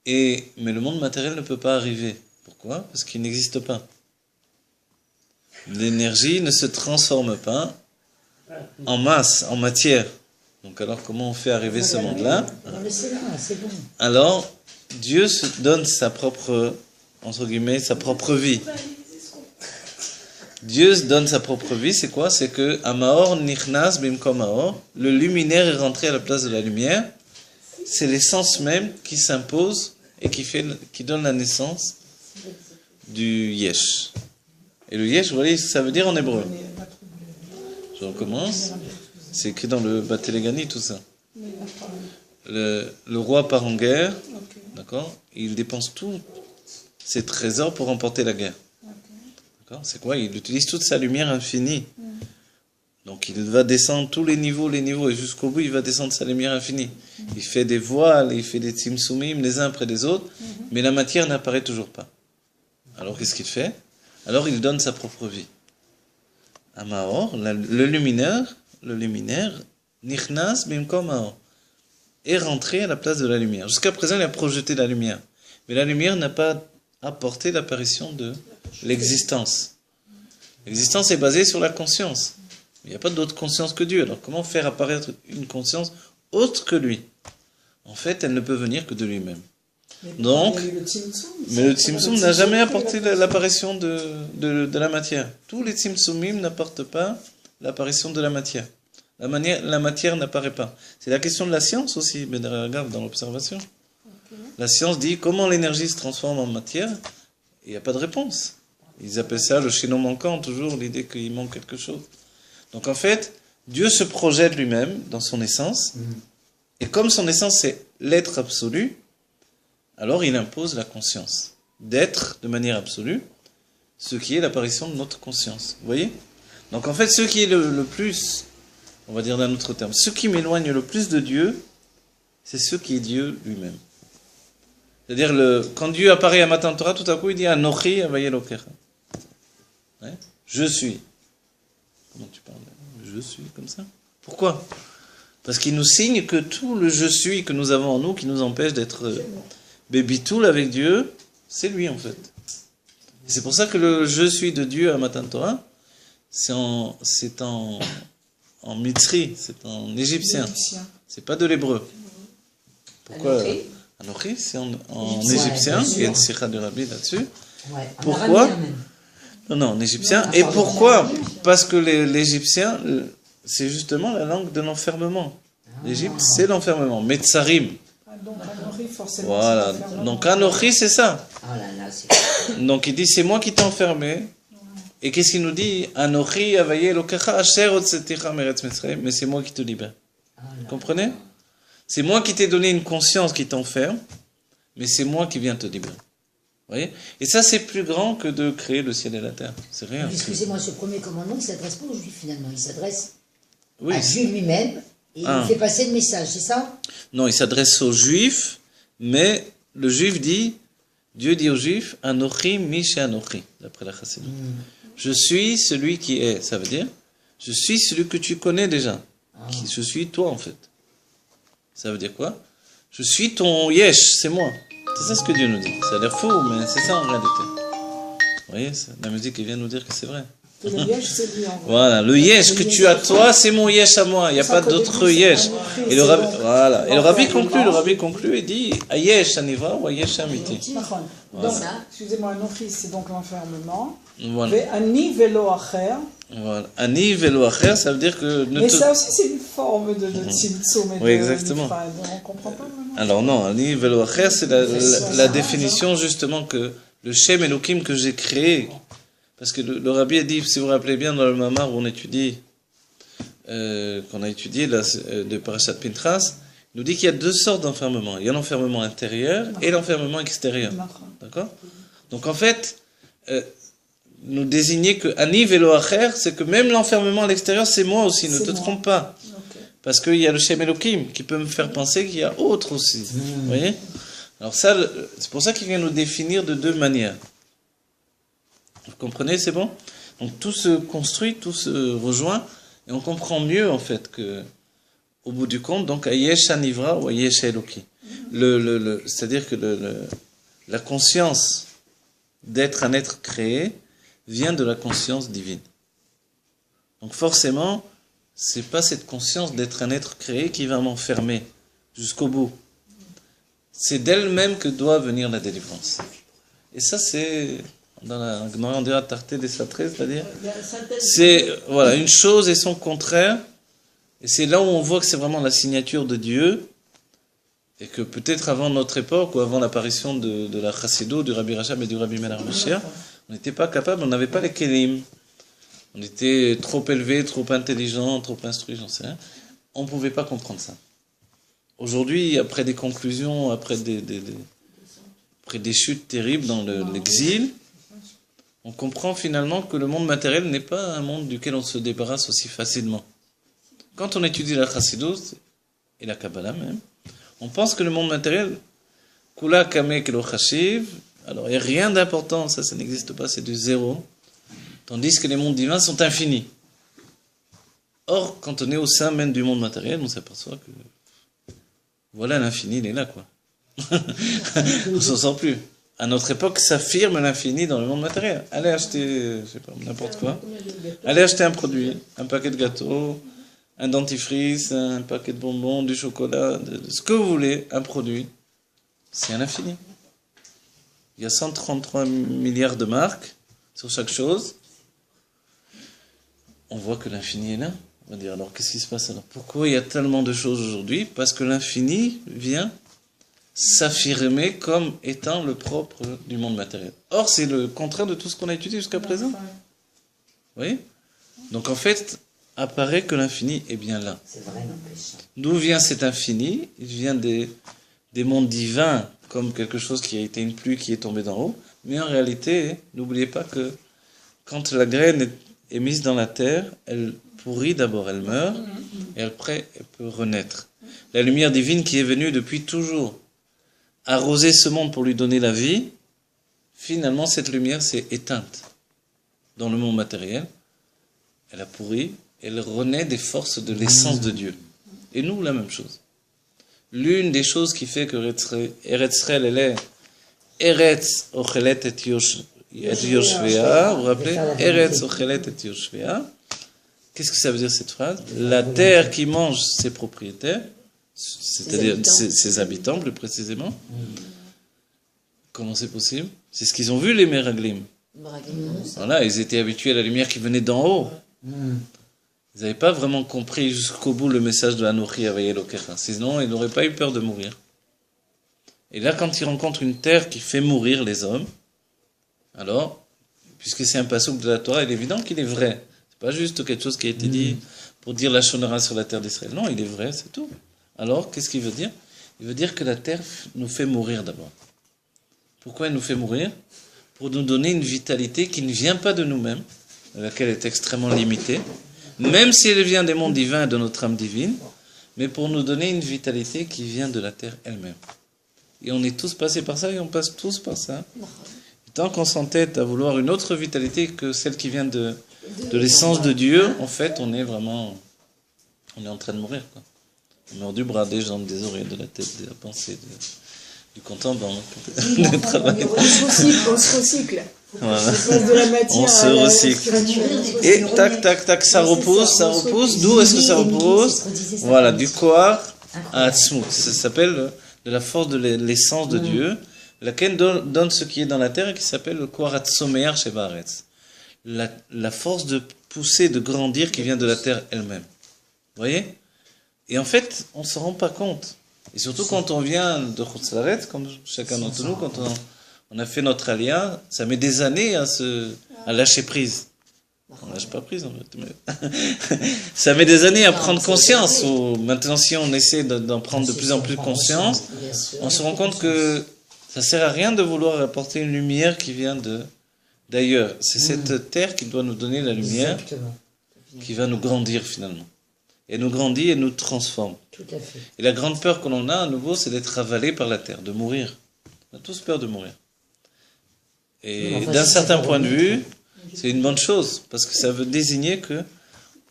Mais le monde matériel ne peut pas arriver. Pourquoi? Parce qu'il n'existe pas. L'énergie ne se transforme pas en masse, en matière. Donc alors comment on fait arriver ce monde-là? Alors, Dieu se donne sa propre, entre guillemets, sa propre vie. Dieu donne sa propre vie, c'est quoi? C'est que Amaor Nichnas Bimkom Aor, le luminaire est rentré à la place de la lumière. C'est l'essence même qui s'impose et qui donne la naissance du yesh. Et le yesh, vous voyez ce que ça veut dire en hébreu. Je recommence. C'est écrit dans le Batelegani, tout ça. Le roi part en guerre, d'accord? Il dépense tous ses trésors pour remporter la guerre. D'accord? C'est quoi? Il utilise toute sa lumière infinie. Donc il va descendre tous les niveaux, et jusqu'au bout, il va descendre sa lumière infinie. Il fait des voiles, il fait des tzimtzumim, les uns après les autres, mais la matière n'apparaît toujours pas. Alors qu'est-ce qu'il fait? Alors il donne sa propre vie. Amaor, le luminaire, Nichnas bimkom Aor, est rentré à la place de la lumière. Jusqu'à présent, il a projeté la lumière. Mais la lumière n'a pas apporté l'apparition de l'existence. L'existence est basée sur la conscience. Il n'y a pas d'autre conscience que Dieu. Alors comment faire apparaître une conscience autre que lui? En fait, elle ne peut venir que de lui-même. Donc, mais le tzimtzum n'a jamais apporté l'apparition de la matière. Tous les tzimtzumim n'apportent pas l'apparition de la matière. La matière n'apparaît pas. C'est la question de la science aussi, mais regarde dans l'observation. La science dit comment l'énergie se transforme en matière, il n'y a pas de réponse. Ils appellent ça le chaînon manquant, toujours l'idée qu'il manque quelque chose. Donc en fait, Dieu se projette lui-même dans son essence, et comme son essence c'est l'être absolu, alors il impose la conscience d'être de manière absolue, ce qui est l'apparition de notre conscience. Vous voyez? Donc en fait, ce qui est le plus, on va dire d'un autre terme, ce qui m'éloigne le plus de Dieu, c'est ce qui est Dieu lui-même. C'est-à-dire, quand Dieu apparaît à Matan Torah, tout à coup il dit Anochi Havaye Elokecha. Ouais? Je suis. Comment tu parles? Je suis, comme ça. Pourquoi? Parce qu'il nous signe que tout le je suis que nous avons en nous, qui nous empêche d'être bébitoul avec Dieu, c'est lui en fait. Et c'est pour ça que le je suis de Dieu à Matan Torah, c'est en mitzri, c'est en égyptien. C'est pas de l'hébreu. Pourquoi? Anochi, c'est en égyptien, il y a une sikha de Rabbi là-dessus. Ouais, Pourquoi? Non, en égyptien. Et pourquoi? Parce que l'égyptien, c'est justement la langue de l'enfermement. L'Égypte, c'est l'enfermement. Metzarim. Donc, Anochi, forcément. Voilà. Donc, Anochi, c'est ça. Oh là là, c'est... Donc, il dit, c'est moi qui t'ai enfermé. Et qu'est-ce qu'il nous dit? Anochi, Havaye Elokecha, Asher Hotzeticha Meretz Mitzrayim. Mais c'est moi qui te libère. Vous comprenez? C'est moi qui t'ai donné une conscience qui t'enferme, mais c'est moi qui viens te libérer. Vous voyez? Et ça, c'est plus grand que de créer le ciel et la terre. C'est rien. Excusez-moi, ce premier commandement, il ne s'adresse pas aux Juifs finalement. Il s'adresse Oui. à Dieu lui-même et il fait passer le message, c'est ça? Non, il s'adresse aux Juifs, mais le Juif dit, Dieu dit aux Juifs, Anochi Misha Anochi, d'après la Chassidut. Je suis celui qui est. Ça veut dire, je suis celui que tu connais déjà. Je suis toi en fait. Ça veut dire quoi? Je suis ton yesh, c'est moi. C'est ça ce que Dieu nous dit. Ça a l'air fou, mais c'est ça en réalité. Vous voyez, la musique qui vient nous dire que c'est vrai. Le yesh, c'est lui en vrai. Voilà, le yesh que tu as toi, c'est mon yesh à moi. Il n'y a pas d'autre yesh. Et le rabbi, voilà. Et le rabbi conclut et dit Ayesh aniva ou Ayesh amiti. Donc, excusez-moi, Anochi, c'est donc l'enfermement. Voilà. Ani velo acher. Voilà. Ani velo acher, ça veut dire que Mais ça aussi, c'est une forme de tzimtzum. Oui, exactement. On ne comprend pas vraiment. Alors non, Ani velo acher, c'est la définition justement que le Shem Elohim que j'ai créé. Parce que le rabbi a dit, si vous vous rappelez bien, dans le Mamar où on étudie, qu'on a étudié là, de Parashat Pinchas, il nous dit qu'il y a deux sortes d'enfermement. Il y a l'enfermement intérieur et l'enfermement extérieur. D'accord? Donc en fait, nous désigner que Ani velo acher, c'est que même l'enfermement à l'extérieur, c'est moi aussi, ne te trompe pas. Parce qu'il y a le Shem Elohim qui peut me faire penser qu'il y a autre aussi. Vous voyez? Alors ça, c'est pour ça qu'il vient nous définir de deux manières. Vous comprenez, c'est bon? Donc tout se construit, tout se rejoint, et on comprend mieux en fait que, au bout du compte, donc Ayesh Anivra ou Ayesh Eloki. C'est-à-dire que la conscience d'être un être créé vient de la conscience divine. Donc forcément, c'est pas cette conscience d'être un être créé qui va m'enfermer jusqu'au bout. C'est d'elle-même que doit venir la délivrance. Et ça, c'est dans la Gemara Tarté des Satrés, c'est-à-dire, c'est voilà, une chose et son contraire, et c'est là où on voit que c'est vraiment la signature de Dieu, Et que peut-être avant notre époque, ou avant l'apparition de la Chassidoute, du Rabbi Rachab et du Rabbi Meir Mashiach, on n'était pas capable, on n'avait pas les kelim. On était trop élevés, trop intelligents, trop instruits, j'en sais rien. On ne pouvait pas comprendre ça. Aujourd'hui, après des conclusions, après des chutes terribles dans l'exil, on comprend finalement que le monde matériel n'est pas un monde duquel on se débarrasse aussi facilement. Quand on étudie la Chassidoute, et la Kabbalah même, on pense que le monde matériel, Kula Kame Kelo Chashiv, alors il n'y a rien d'important, ça n'existe pas, c'est du zéro, tandis que les mondes divins sont infinis. Or, quand on est au sein même du monde matériel, on s'aperçoit que voilà, l'infini, il est là, quoi. On s'en sort plus. À notre époque, s'affirme l'infini dans le monde matériel. Allez acheter, je sais pas, n'importe quoi. Allez acheter un produit, un paquet de gâteaux, un dentifrice, un paquet de bonbons, du chocolat, de ce que vous voulez, un produit. C'est un infini. Il y a 133 milliards de marques sur chaque chose. On voit que l'infini est là. On va dire, alors qu'est-ce qui se passe alors? Pourquoi il y a tellement de choses aujourd'hui? Parce que l'infini vient s'affirmer comme étant le propre du monde matériel. Or, c'est le contraire de tout ce qu'on a étudié jusqu'à présent. Vous voyez? Donc en fait, apparaît que l'infini est bien là. C'est vrai, n'empêche. D'où vient cet infini? Il vient des mondes divins, comme quelque chose qui a été une pluie qui est tombée d'en haut. Mais en réalité, n'oubliez pas que quand la graine est mise dans la terre, elle pourrit d'abord, elle meurt, et après, elle peut renaître. La lumière divine qui est venue depuis toujours arroser ce monde pour lui donner la vie, finalement, cette lumière s'est éteinte dans le monde matériel. Elle a pourri, elle renaît des forces de l'essence de Dieu. Et nous, la même chose. L'une des choses qui fait que Eretz Israël, elle est Eretz Ochelet et Yoshvea, vous vous rappelez? Eretz Ochelet et Yoshvea. Qu'est-ce que ça veut dire cette phrase? La terre qui mange ses propriétaires, c'est-à-dire ses habitants plus précisément. Comment c'est possible? C'est ce qu'ils ont vu les Meraglim. Voilà, ils étaient habitués à la lumière qui venait d'en haut. Ils n'avaient pas vraiment compris jusqu'au bout le message de Anochi Havaya Elokecha. Sinon, ils n'auraient pas eu peur de mourir. Et là, quand ils rencontrent une terre qui fait mourir les hommes, alors, puisque c'est un passouk de la Torah, il est évident qu'il est vrai. C'est pas juste quelque chose qui a été dit pour dire la shonara sur la terre d'Israël. Non, il est vrai, c'est tout. Alors, qu'est-ce qu'il veut dire? Il veut dire que la terre nous fait mourir d'abord. Pourquoi elle nous fait mourir? Pour nous donner une vitalité qui ne vient pas de nous-mêmes, laquelle est extrêmement limitée, même si elle vient des mondes divins et de notre âme divine, mais pour nous donner une vitalité qui vient de la terre elle-même. Et on est tous passés par ça et on passe tous par ça. Et tant qu'on s'entête à vouloir une autre vitalité que celle qui vient de l'essence de Dieu, en fait, on est en train de mourir, quoi. On meurt du bras, des jambes, des oreilles, de la tête, de la pensée, du compte en banque, du travail. On se recycle. Voilà. On passe de la matière On se à la recycle. spirituelle. Et tac, tac, tac, ça repousse. D'où est-ce que ça repousse? Voilà, du koar à Atzmut. Ça s'appelle de la force de l'essence de Dieu, laquelle donne ce qui est dans la terre et qui s'appelle le koar atzomear sheba haaretz. La force de pousser, de grandir qui vient de la terre elle-même. Vous voyez? Et en fait, on ne se rend pas compte. Et surtout quand on vient de Chutz La'aretz, comme chacun d'entre nous, quand on a fait notre alia, ça met des années à lâcher prise. On ne lâche pas prise en fait. Mais ça met des années à prendre conscience. Maintenant, si on essaie d'en prendre de plus en plus conscience, on se rend compte que ça ne sert à rien de vouloir apporter une lumière qui vient d'ailleurs. C'est cette terre qui doit nous donner la lumière, qui va nous grandir finalement. Et nous grandit et nous transforme. Tout à fait. Et la grande peur que l'on a à nouveau, c'est d'être avalé par la terre, de mourir. On a tous peur de mourir. Et Enfin, d'un si certain c'est point de pas vue, c'est une bonne chose, parce que ça veut désigner que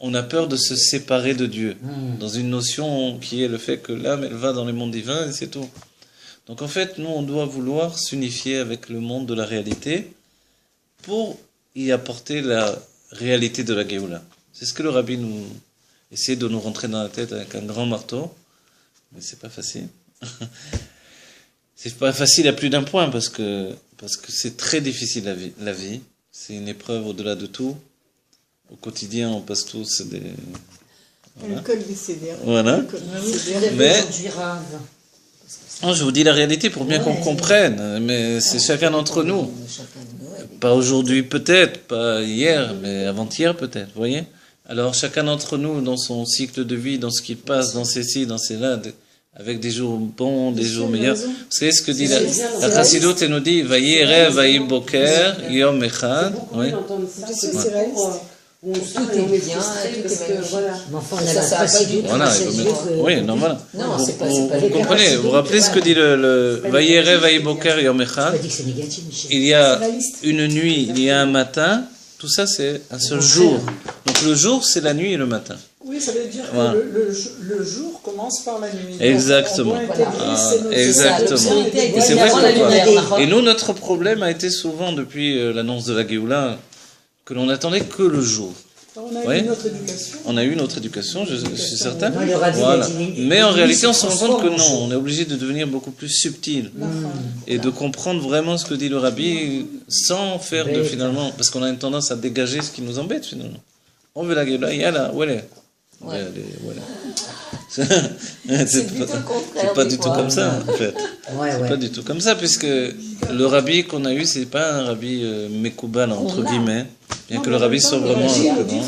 on a peur de se séparer de Dieu, dans une notion qui est le fait que l'âme, elle va dans les mondes divins et c'est tout. Donc en fait, nous, on doit vouloir s'unifier avec le monde de la réalité pour y apporter la réalité de la Géoula. C'est ce que le Rabbi nous essaie de nous rentrer dans la tête avec un grand marteau, mais c'est pas facile. C'est pas facile à plus d'un point parce que c'est très difficile la vie. C'est une épreuve au-delà de tout. Au quotidien, on passe tous des... Le col des CDR. Voilà. Vous avez Mais- aujourd'hui Rav. Non, je vous dis la réalité pour bien qu'on comprenne, mais c'est chacun d'entre nous. Chacun de Noël. Pas aujourd'hui peut-être, pas hier, mais avant-hier peut-être, vous voyez. Alors chacun d'entre nous, dans son cycle de vie, dans ce qui passe, dans ces ci, dans ces là, avec des jours bons, des jours meilleurs. Vous savez ce que dit la Chassidoute, elle nous dit, Vayi erev, vayi boker, yom echad. Oui. C'est réaliste. Tout est bien, tout est magnifique. Mais enfin, on Ça, a la ça a pas Chassidoute, dû- Voilà, la il faut Chassidoute, mettre- oui, non, voilà. Non, Vous, c'est pas vous comprenez, vous vous rappelez ce que dit le Vayi erev, vayi boker, yom Tu echad. m'as dit que c'est négatif, Michel. Il y a une nuit, il y a un matin, tout ça c'est un seul jour. Donc le jour c'est la nuit et le matin. Oui, ça veut dire que Voilà. le jour commence par la nuit. Donc, Exactement. on doit intégrer Ah, ces notions. exactement. C'est Et c'est vrai Avant la lumière, que, et nous notre problème a été souvent depuis l'annonce de la Géoula que l'on attendait que le jour. On a Oui. eu notre éducation. On a eu notre éducation, je suis certain. Non, le rabbi Voilà. a dit, Mais en lui, réalité, se on se rend compte que transforme en non, jour. on est obligé de devenir beaucoup plus subtil et de comprendre vraiment ce que dit le rabbi sans faire de Bête. finalement, parce qu'on a une tendance à dégager ce qui nous embête finalement. On veut la Géoula, il y a là, où elle est? Ouais. C'est du tout le contraire, c'est pas des du tout fois. comme ça, en fait. Ouais, C'est ouais. pas du tout comme ça, puisque le rabbi qu'on a eu, c'est pas un rabbi Mekoubal, entre guillemets, bien que le rabbi soit vraiment un peu grand.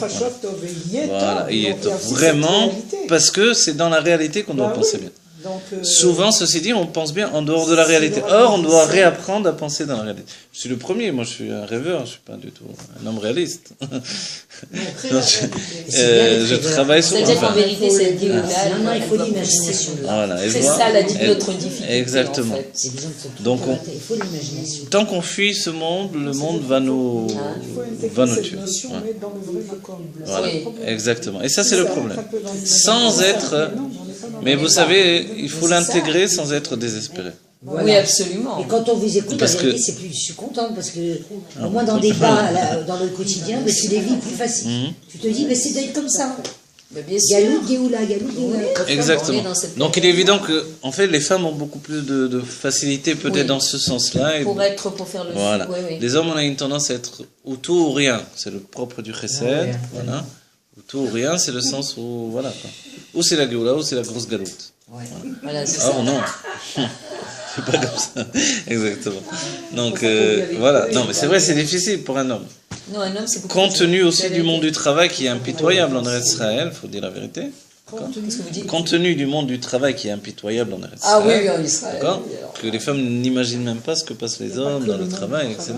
Voilà, il est vraiment, parce que c'est dans la réalité qu'on doit Bah penser oui. bien. Donc, Souvent, ceci dit, on pense bien en dehors de la réalité. Or, on doit réapprendre à penser dans la réalité. Je suis le premier, moi je suis un rêveur, je suis pas du tout un homme réaliste. Donc, je travaille sur C'est-à-dire qu'en enfin, vérité, cette Géoula, Non, non, il faut elle doit l'imagination. pousser. voilà, et C'est voilà. ça Et- notre difficulté. Exactement. En fait. C'est des gens qui sont tout Donc, dans la tête. Il faut l'imagination. Tant qu'on fuit ce monde, le monde va nous, il faut va intégrer nous cette tuer. notion, Voilà. mais dans le vrai vocable. Voilà, Oui. exactement. Et ça, c'est le problème. Un peu dans Sans l'imagination. être, Non, on n'est pas dans mais le- vous savez, il faut l'intégrer sans être désespéré. Voilà. Oui, absolument. Et quand on vous écoute, Parce en vérité, que- c'est plus, je suis contente parce que au moins dans des bas, là, dans le quotidien, ben, tu les vis plus facile. Mhm. Tu te dis, ben, c'est d'être comme ça. Mais bien sûr. Galou, Géoula, Galou, Géoula. On est Exactement. dans cette Donc il est évident que, en fait, les femmes ont beaucoup plus de facilité peut-être Oui. dans ce sens-là. Et pour faire le voilà. oui, oui. Les hommes, on a une tendance à être ou tout ou rien. C'est le propre du chesed. Ouais. Voilà. Ou tout ou rien, c'est le sens où, voilà. Quoi. Ou c'est la Géoula, ou c'est la grosse galoute. Voilà, c'est Oh ça. non. C'est pas comme ça. Exactement. Donc, voilà. Non, mais c'est vrai, c'est difficile pour un homme. Non, un homme, c'est beaucoup Compte plus tenu dur. aussi du monde du travail qui est impitoyable en Eretz Israël, faut dire la vérité. Qu'est-ce que vous dites? Compte tenu du monde du travail qui est impitoyable en Eretz Ah oui, Israël. oui, en Israël. D'accord oui, alors. Que les femmes n'imaginent même pas ce que passent les hommes dans le travail, etc.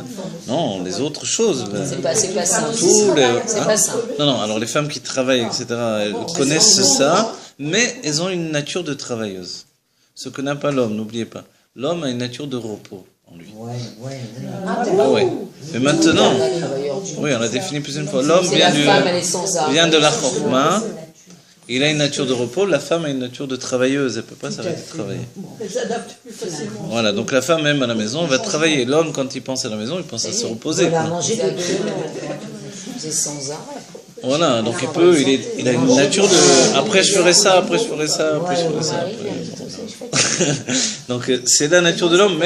Non, les autres choses. C'est pas simple. Tous les- C'est hein pas simple. Non, non, alors les femmes qui travaillent, etc., elles connaissent ça, mais elles ont une nature de travailleuse. Ce que n'a pas l'homme, n'oubliez pas. L'homme a une nature de repos en lui. Ouais, ouais. Ah ouais. Mais maintenant, Travailleur du- oui, on l'a défini plusieurs fois. L'homme C'est vient la du, femme, elle est sans arrêt. vient de la chorma. Il a une nature de repos. La femme a une nature de travailleuse. Elle peut pas s'arrêter de travailler. Elle s'adapte plus facilement. Voilà. Donc la femme même à la maison va travailler. L'homme, quand il pense à la maison, il pense à se reposer. Voilà, quoi. manger de C'est sans arrêt. Voilà. Donc il a une nature de. Après je ferai ça. Après je ferai ça. Après je ferai ça. Donc c'est la nature de l'homme,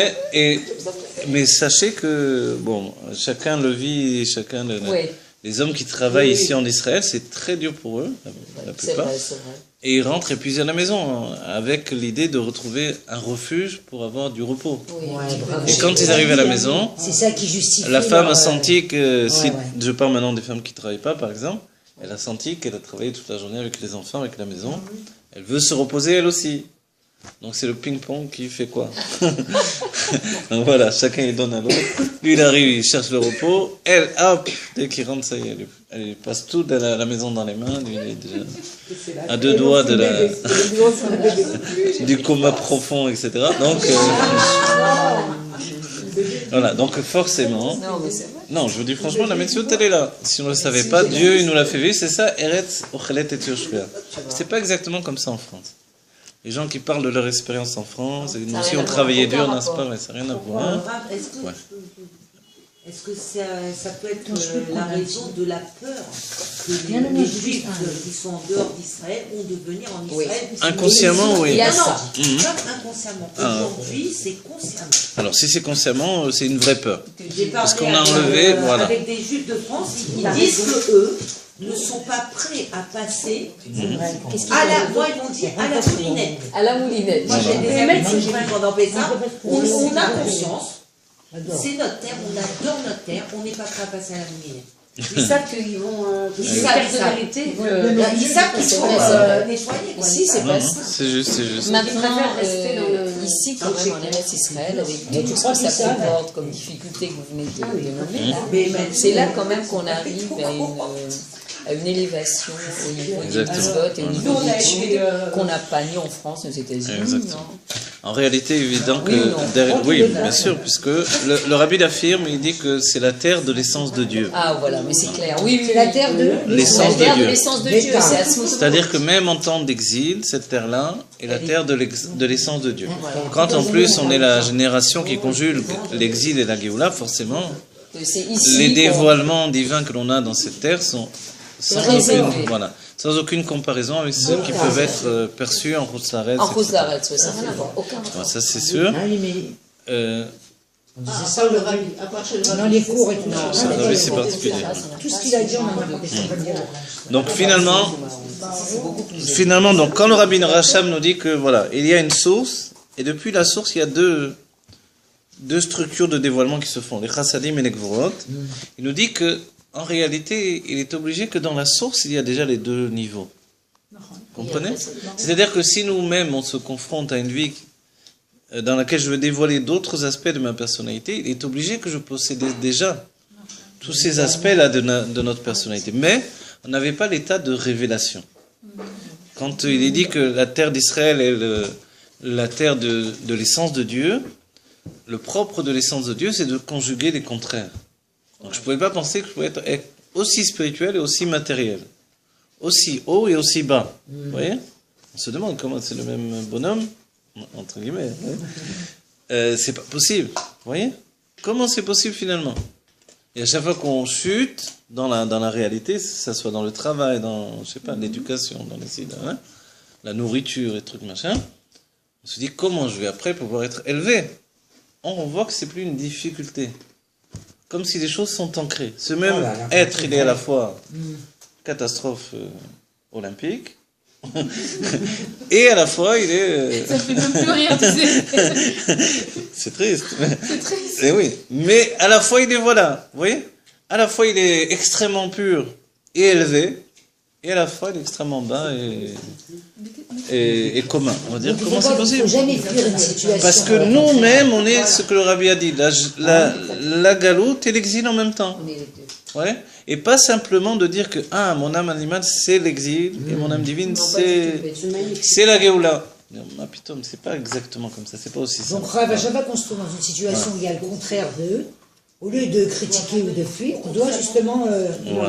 mais sachez que bon, chacun le vit, chacun Oui. les hommes qui travaillent ici en Israël, c'est très dur pour eux, la C'est plupart, vrai, c'est vrai. et ils rentrent épuisés à la maison hein, avec l'idée de retrouver un refuge pour avoir du repos. Oui. Ouais, bravo. Et quand ils arrivent à la maison, C'est ça qui justifie. la femme leur, a senti que si ouais. je parle maintenant des femmes qui travaillent pas, par exemple, elle a senti qu'elle a travaillé toute la journée avec les enfants, avec la maison. Elle veut se reposer elle aussi. Donc c'est le ping-pong qui fait quoi? Donc voilà, chacun il donne à l'autre. Lui il arrive, il cherche le repos. Elle, hop, dès qu'il rentre, ça y est, elle passe tout de la maison dans les mains. Lui, il est déjà à deux doigts de du coma profond, etc. Donc voilà, donc forcément. Non, mais c'est vrai. Non, je vous dis franchement, la médecine, elle est là. Si on ne le savait pas, Dieu, il nous l'a fait vivre, c'est ça, Eretz, Ochelet et Yoshvea. C'est pas exactement comme ça en France. Les gens qui parlent de leur expérience en France, et nous Ça a aussi rien on à voir. travaillait Aucun dur, n'est-ce rapport. pas? Ouais, ça n'a rien à voir. Ouais. Est-ce que ça peut être la raison de la peur que Non, les non, Juifs qui sont en dehors d'Israël ont de venir en Oui. Israël? Inconsciemment, oui. Il y a Non, ça. non, comme inconsciemment. Aujourd'hui, c'est consciemment. Alors si c'est consciemment, c'est une vraie peur. J'ai Parce parlé qu'on a enlevé, voilà. avec des Juifs de France, ils disent que eux, ne sont pas prêts à passer Qu'est-ce à la, moi ils m'ont dit à la moulinette. À la moulinette. Moi j'ai des amis que j'ai vu pendant Pessah, on a conscience. conscience, c'est notre terre, on adore notre terre, on n'est pas prêt à passer à la moulinette. Ils savent qu'ils vont Ils savent perdre de vérité. Ils savent qu'il faut Ouais, nettoyer. quoi. Ici, c'est Non, pas non, ça. c'est juste, c'est juste. Maintenant, préfèrent rester dans le- ici, quand même, en Eretz Israël, avec Mais tout tu ce crois que qu'ils ça savent. comporte comme difficulté que vous venez de nommer, là, Mais c'est là quand même qu'on arrive à une élévation au niveau des Exactement. mitzvot et au niveau Nous, on a des été, études qu'on n'a pas ni en France ni aux États-Unis. Exactement. Non. En réalité, évident que Oui ou non? oui, bien sûr, puisque le rabbi l'affirme, il dit que c'est la terre de l'essence de Dieu. Ah voilà, mais c'est clair. Oui, oui, C'est la oui. terre de L'essence de La terre de Dieu. l'essence de Dieu, L'état. c'est à ce moment. C'est-à-dire que même en temps d'exil, cette terre-là est la terre de l'essence de Dieu. Quand en plus on est la génération qui conjugue l'exil et la Géoula, forcément, C'est ici les qu'on- dévoilements divins que l'on a dans cette terre sont réservé. sans aucune comparaison avec ceux qui peuvent être perçus en Roussaret. En cause d'arrêt, ça n'a rien à voir. Aucun. Ça c'est sûr. Ah oui, mais Euh, on disait ça au rabbi. Dans les cours et tout. c'est un rabbi, c'est particulier. Tout ce qu'il a dit, on en a pas question. Donc finalement, donc quand le rabbin Racham nous dit que voilà, il y a une source, et depuis la source, il y a deux structures de dévoilement qui se font, les chassadim et les gvorot. Il nous dit que en réalité, il est obligé que dans la source, il y a déjà les deux niveaux. Vous comprenez? C'est-à-dire que si nous-mêmes, on se confronte à une vie dans laquelle je veux dévoiler d'autres aspects de ma personnalité, il est obligé que je possède déjà tous ces aspects-là de notre personnalité. Mais on n'avait pas l'état de révélation. Quand il est dit que la terre d'Israël est la terre de l'essence de Dieu, le propre de l'essence de Dieu, c'est de conjuguer les contraires. Donc je ne pouvais pas penser que je pouvais être aussi spirituel et aussi matériel. Aussi haut et aussi bas. Vous voyez? On se demande comment c'est le même bonhomme, entre guillemets. C'est pas possible. Vous voyez? Comment c'est possible finalement? Et à chaque fois qu'on chute dans la réalité, que ce soit dans le travail, dans, je sais pas, l'éducation, dans les sites, hein, la nourriture et trucs machin, on se dit comment je vais après pouvoir être élevé? On voit que c'est plus une difficulté. Comme si les choses sont ancrées. Ce même être, il est à la fois catastrophe olympique, et à la fois, il est... Ça fait même plus rire, tu sais. C'est triste. C'est triste. Et oui, mais à la fois il est voilà, vous voyez? À la fois il est extrêmement pur et élevé, et à la fois il est extrêmement bas et commun. On va dire Donc, comment c'est il ne possible? faut jamais fuir une situation. Parce que nous-mêmes, on est ce que le rabbi a dit, la galoute et l'exil en même temps. On est les deux. Ouais? Et pas simplement de dire que mon âme animale c'est l'exil et mon âme divine c'est la Géoula. Ah putain, c'est pas exactement comme ça, c'est pas aussi simple. Donc, à chaque fois qu'on se trouve dans une situation où il y a le contraire d'eux, au lieu de critiquer ou de fuir, on doit justement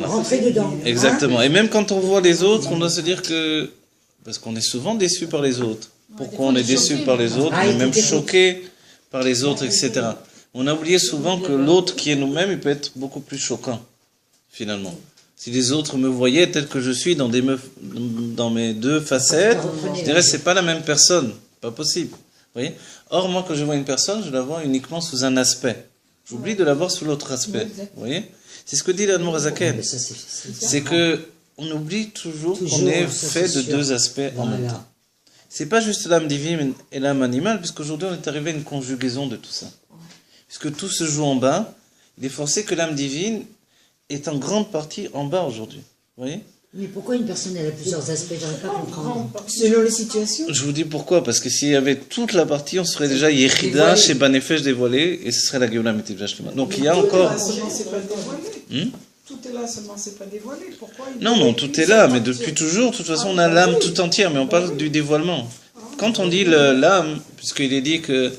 rentrer dedans. Exactement. Et même quand on voit les autres, on doit se dire que... Parce qu'on est souvent déçu par les autres. Pourquoi on est déçu par les autres? On est même choqué par les autres, etc. On a oublié souvent que l'autre qui est nous-mêmes, il peut être beaucoup plus choquant, finalement. Si les autres me voyaient tel que je suis dans mes deux facettes, je dirais que c'est pas la même personne. Pas possible. Vous voyez? Or, moi, quand je vois une personne, je la vois uniquement sous un aspect. J'oublie de la voir sous l'autre aspect. Vous voyez? C'est ce que dit l'Admor Azaken. C'est que on oublie toujours qu'on est fait de deux aspects en même temps. C'est pas juste l'âme divine et l'âme animale, puisqu'aujourd'hui on est arrivé à une conjugaison de tout ça. Puisque tout se joue en bas, il est forcé que l'âme divine est en grande partie en bas aujourd'hui. Vous voyez? Mais pourquoi une personne elle a plusieurs aspects? J'arrive pas à comprendre. Selon les situations. Je vous dis pourquoi, parce que s'il y avait toute la partie, on serait déjà Yechida chez Banefesh dévoilé, et ce serait la Géoula Mitivla Shlema. Donc il y a encore... Seulement, c'est pas dévoilé. Tout est là, seulement c'est pas dévoilé. Pourquoi Non, tout est là, mais depuis toujours, de toute façon, on a l'âme tout entière, mais on parle du dévoilement. Quand on dit l'âme, puisqu'il est dit que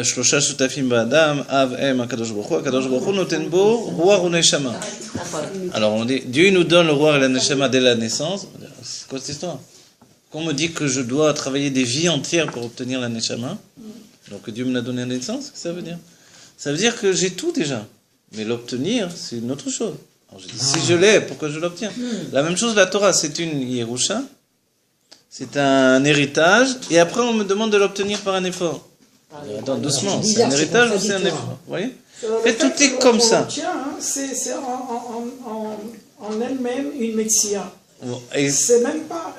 Shlosha Shutafim Ba'adam, Av, Em, Akadosh Baruch Hu, Noten Bo, Roi ou Neshama. Alors on dit, Dieu nous donne le roi et la Neshama dès la naissance. C'est quoi cette histoire? Qu'on me dit que je dois travailler des vies entières pour obtenir la Neshama, donc Dieu me l'a donné à la naissance, qu'est-ce que ça veut dire? Ça veut dire que j'ai tout déjà, mais l'obtenir, c'est une autre chose. Alors je dis, si je l'ai, pourquoi je l'obtiens? La même chose, la Torah, c'est une Yerusha, c'est un héritage, et après on me demande de l'obtenir par un effort. Attends, doucement, c'est un héritage ou c'est un effort? Vous voyez? Et tout est comme ça. C'est en elle-même une médecine. Et- C'est même pas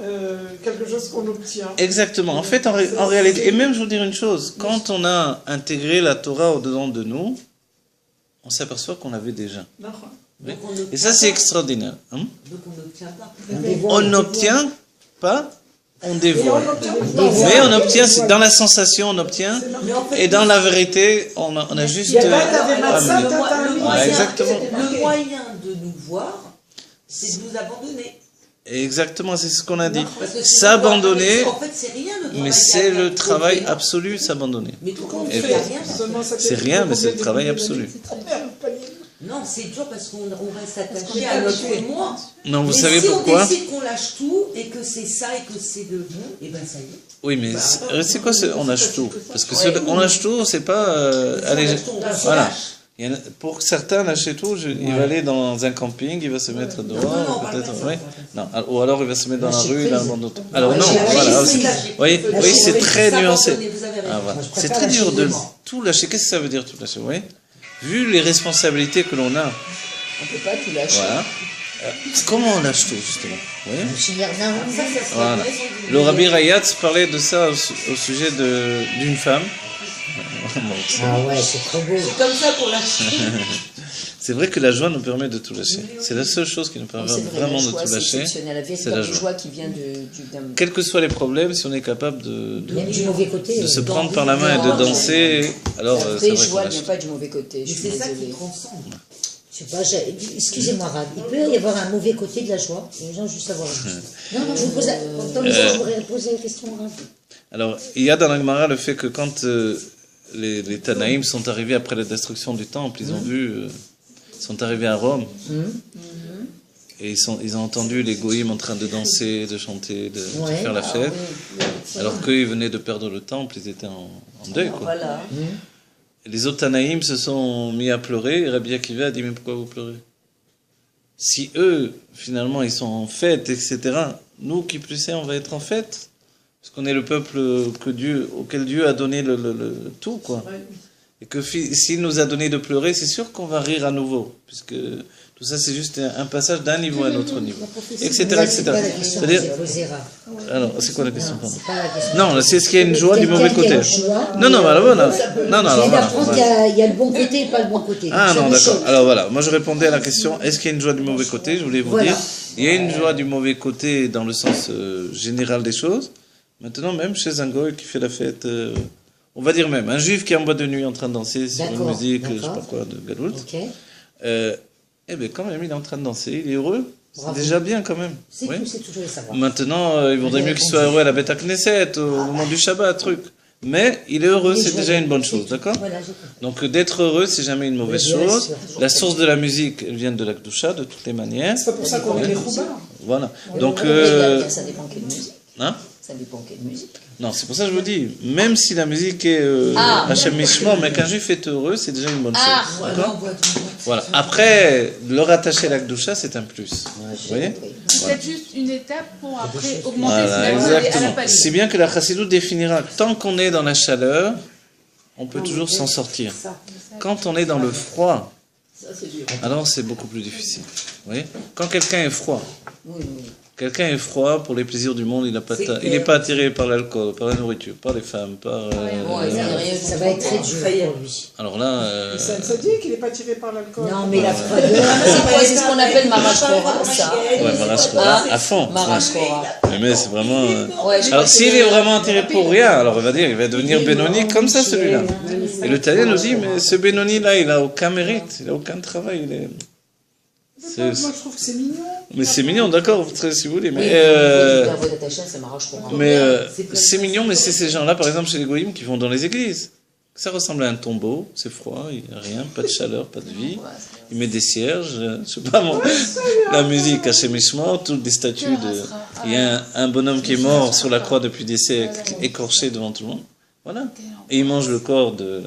quelque chose qu'on obtient. Exactement. En fait, en réalité, et même je vous dire une chose, quand on a intégré la Torah au-dedans de nous, on s'aperçoit qu'on l'avait déjà. Oui. Donc on n'obtient Et ça, c'est pas. extraordinaire. Hein? Donc on n'obtient pas. On n'obtient pas, on Et dévoile. on obtient Mais on obtient, c'est dans la sensation, on obtient, Mais en fait, et dans la vérité, on a juste... Il y a pas d'avait amené. ça, le, t'as un moyen, exactement. le moyen de nous voir, c'est de nous abandonner. Exactement, c'est ce qu'on a dit. Parce que sinon, S'abandonner, en fait, c'est rien le travail. mais c'est le qu'on travail fait. absolu, s'abandonner. Mais tout compte Et fait, il n'y a rien. Seulement, ça C'est fait rien, mais c'est le combien travail de absolu. Non, c'est dur parce qu'on reste attaché à notre moi. Non, vous Mais savez si pourquoi? on décide qu'on lâche tout et que c'est ça et que c'est le bon, et ben ça y est. Oui, mais c'est quoi on lâche tout? Parce que on lâche tout, c'est pas... allez, On lâche tout, on voilà. lâche. Il y en a- pour certains, lâcher tout, il va aller dans un camping, il va se mettre Non, dehors, on parle peut-être, pas de ça, oui. on parle Non, ou alors il va se mettre dans la Lâcher rue, il prise. abandonne tout. Alors non, Lâcher voilà, prise, aussi. lâcher Oui, prise. oui, c'est Lâcher très S'abandonner, nuancé. Vous avez raison. Ah, voilà. Moi, je C'est préfère très dur lâcher de vraiment. tout lâcher. Qu'est-ce que ça veut dire tout lâcher? Oui. Vu les responsabilités que l'on a, On peut pas tout lâcher. voilà. Comment on lâche tout, justement? Oui. Finir d'un Ça, ça serait Voilà. intéressant de Le dire. Rabbi Rayatz parlait de ça au sujet d'une femme. Ah ouais, c'est trop beau. C'est comme ça qu'on lâche. C'est vrai que la joie nous permet de tout lâcher. C'est la seule chose qui nous permet C'est vrai, vraiment la de joie, tout c'est lâcher. exceptionnel. La c'est la véritable joie. joie qui vient d'un... Quels que soient les problèmes, si on est capable Même du mauvais côté. de se euh, prendre par la main et de danser, alors La c'est vraie vrai qu'on joie ne lâche vient tout. pas du mauvais côté. Je Mais suis c'est ça qui désolée. transcende. Je sais pas, excusez-moi, Rav, il peut y avoir un mauvais côté de la joie. Les gens juste savoir. Non, non, je vous pose la, je voudrais poser la question, Rav. Alors, il y a dans la Gemara le fait que quand les Tanaïm sont arrivés après la destruction du temple, ils ont vu, ils sont arrivés à Rome, et ils ont entendu les goïms en train de danser, de chanter, de Ouais. faire la fête, alors qu'eux, ils venaient de perdre le temple, ils étaient en deuil, quoi. Voilà. Et les autres Tanaïm se sont mis à pleurer, et Rabbi Akiva a dit, mais pourquoi vous pleurez? Si eux, finalement, ils sont en fête, etc., nous, qui plus est, on va être en fête, parce qu'on est le peuple auquel Dieu a donné le tout, quoi. Et que s'il nous a donné de pleurer, c'est sûr qu'on va rire à nouveau, puisque tout ça, c'est juste un passage d'un niveau à un autre niveau, etc., Mais etc. c'est pas la question que C'est-à-dire, j'ai posée, Rav. alors, c'est quoi la question, pardon? C'est pas la question. Non, c'est est-ce qu'il y a une joie du Quelqu'un mauvais qui a côté? une joie, Non, non, voilà, voilà. Non, non, Je alors, viens voilà. d'apprendre qu'il y a le bon côté et pas le bon côté. Ah C'est non, une d'accord. chose. Alors voilà, moi je répondais à la question, est-ce qu'il y a une joie du mauvais côté? Je voulais vous Voilà. dire, il y a une joie du mauvais côté dans le sens général des choses. Maintenant, même chez un goy qui fait la fête, on va dire même, un juif qui est en boîte de nuit en train de danser sur une D'accord, musique, je sais d'accord. pas quoi, de Galout, Ok. eh bien quand même, il est en train de danser, il est heureux. C'est Bravo. déjà bien quand même. C'est Oui. tout, c'est toujours les savoir. Maintenant, il vaudrait mieux qu'il soit heureux à la bête à Knesset, au moment du Shabbat, truc. Mais il est heureux, Oui, c'est je déjà vois. une bonne C'est chose, tout. d'accord? Voilà, j'ai compris. Donc d'être heureux, c'est jamais une mauvaise Oui, bien chose. sûr. La source de la musique, elle vient de la Kedusha, de toutes les manières. C'est pas pour ça qu'on est les roubards. Voilà. Donc, Ça dépend quelle musique. hein? Ça dépend quelle musique. Non, c'est pour ça que je vous dis, même si la musique est Hachem Mishmor, mais qu'un juif est heureux, c'est déjà une bonne chose. D'accord? Voilà. Après, le rattacher à la Kedusha, c'est un plus. Vous voyez? C'est peut-être juste une étape pour après augmenter Voilà, finalement à la exactement. palier. C'est bien que la Chassidut définira, tant qu'on est dans la chaleur, on peut toujours s'en sortir. Quand on est dans le froid, alors c'est beaucoup plus difficile. Vous voyez? Quand quelqu'un est froid, quelqu'un est froid pour les plaisirs du monde, il n'est pas attiré par l'alcool, par la nourriture, par les femmes, par... Ça va être très dur pour lui. alors là... Ça dit qu'il n'est pas tiré par l'alcool. Non, mais la froideur. C'est ce qu'on appelle Marashkora, ça. ouais, Marashkora, à fond. Marashkora. Mais c'est vraiment... Ouais, je crois alors que s'il c'est- est vraiment attiré pour rien, alors on va dire, il va devenir Benoni comme ça celui-là. Et le Tanya nous dit, mais ce Benoni-là, il n'a aucun mérite, il n'a aucun travail. Moi, je trouve que c'est mignon. Mais c'est mignon, d'accord, si vous voulez. Mais, La voix d'attaché, c'est Marashkora. c'est mignon, mais c'est ces gens-là, par exemple, chez les Goïms, qui vont dans les églises. Ça ressemble à un tombeau, c'est froid, il n'y a rien, pas de chaleur, pas de vie. Il met des cierges, je sais pas moi, la musique, Hachem Mishmor, toutes des statues de... Il y a un bonhomme qui est mort sur la croix depuis des siècles, écorché devant tout le monde. Voilà. Et ils mangent le corps d'un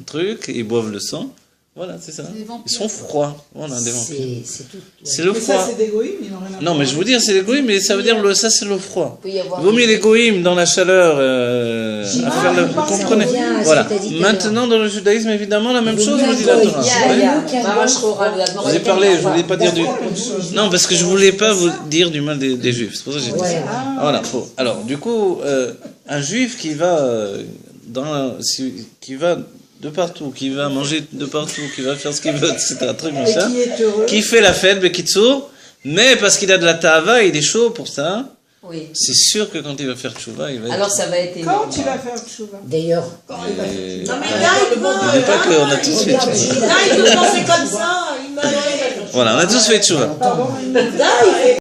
truc, et ils boivent le sang. Voilà, c'est ça. C'est des vampires. Ils sont froids. Voilà, des vampires. C'est tout. C'est le Mais froid. ça, c'est des goïms, ils n'ont rien à Non, voir. mais je vous dire, c'est l'égoïme, mais ça veut dire ça, c'est le froid. Il peut y avoir Vaut mieux des- l'égoïme dans la chaleur à faire le. Vous comprenez? revient à ce Voilà. que t'as dit tout à Maintenant, dans le judaïsme, évidemment, la même Vaut chose, mieux nous dit la un Torah. goï. Il y a Ouais. Marash Chora, le Je vous ai parlé, je voulais pas dire du. Non, parce que je voulais pas vous dire du mal des juifs. C'est pour ça que j'ai dit Ouais. ça. Voilà. Bon. Alors, du coup, un juif qui va qui va de partout, qui va manger de partout, qui va faire ce qu'il veut, etc. Truc Et machin, qui est heureux. qui fait la fête, Bekitsour, mais parce qu'il a de la tava, il est chaud pour ça. Oui. C'est sûr que quand il va faire tchouva, il va être. Alors ça va être Quand énorme. tu vas faire tchouva? D'ailleurs, Non mais là, il veut. N'oublie pas qu'on a tous fait tchouva. Là, il veut penser comme ça. Il m'a. Voilà, on a tous fait tchouva. Pardon, Là, il fait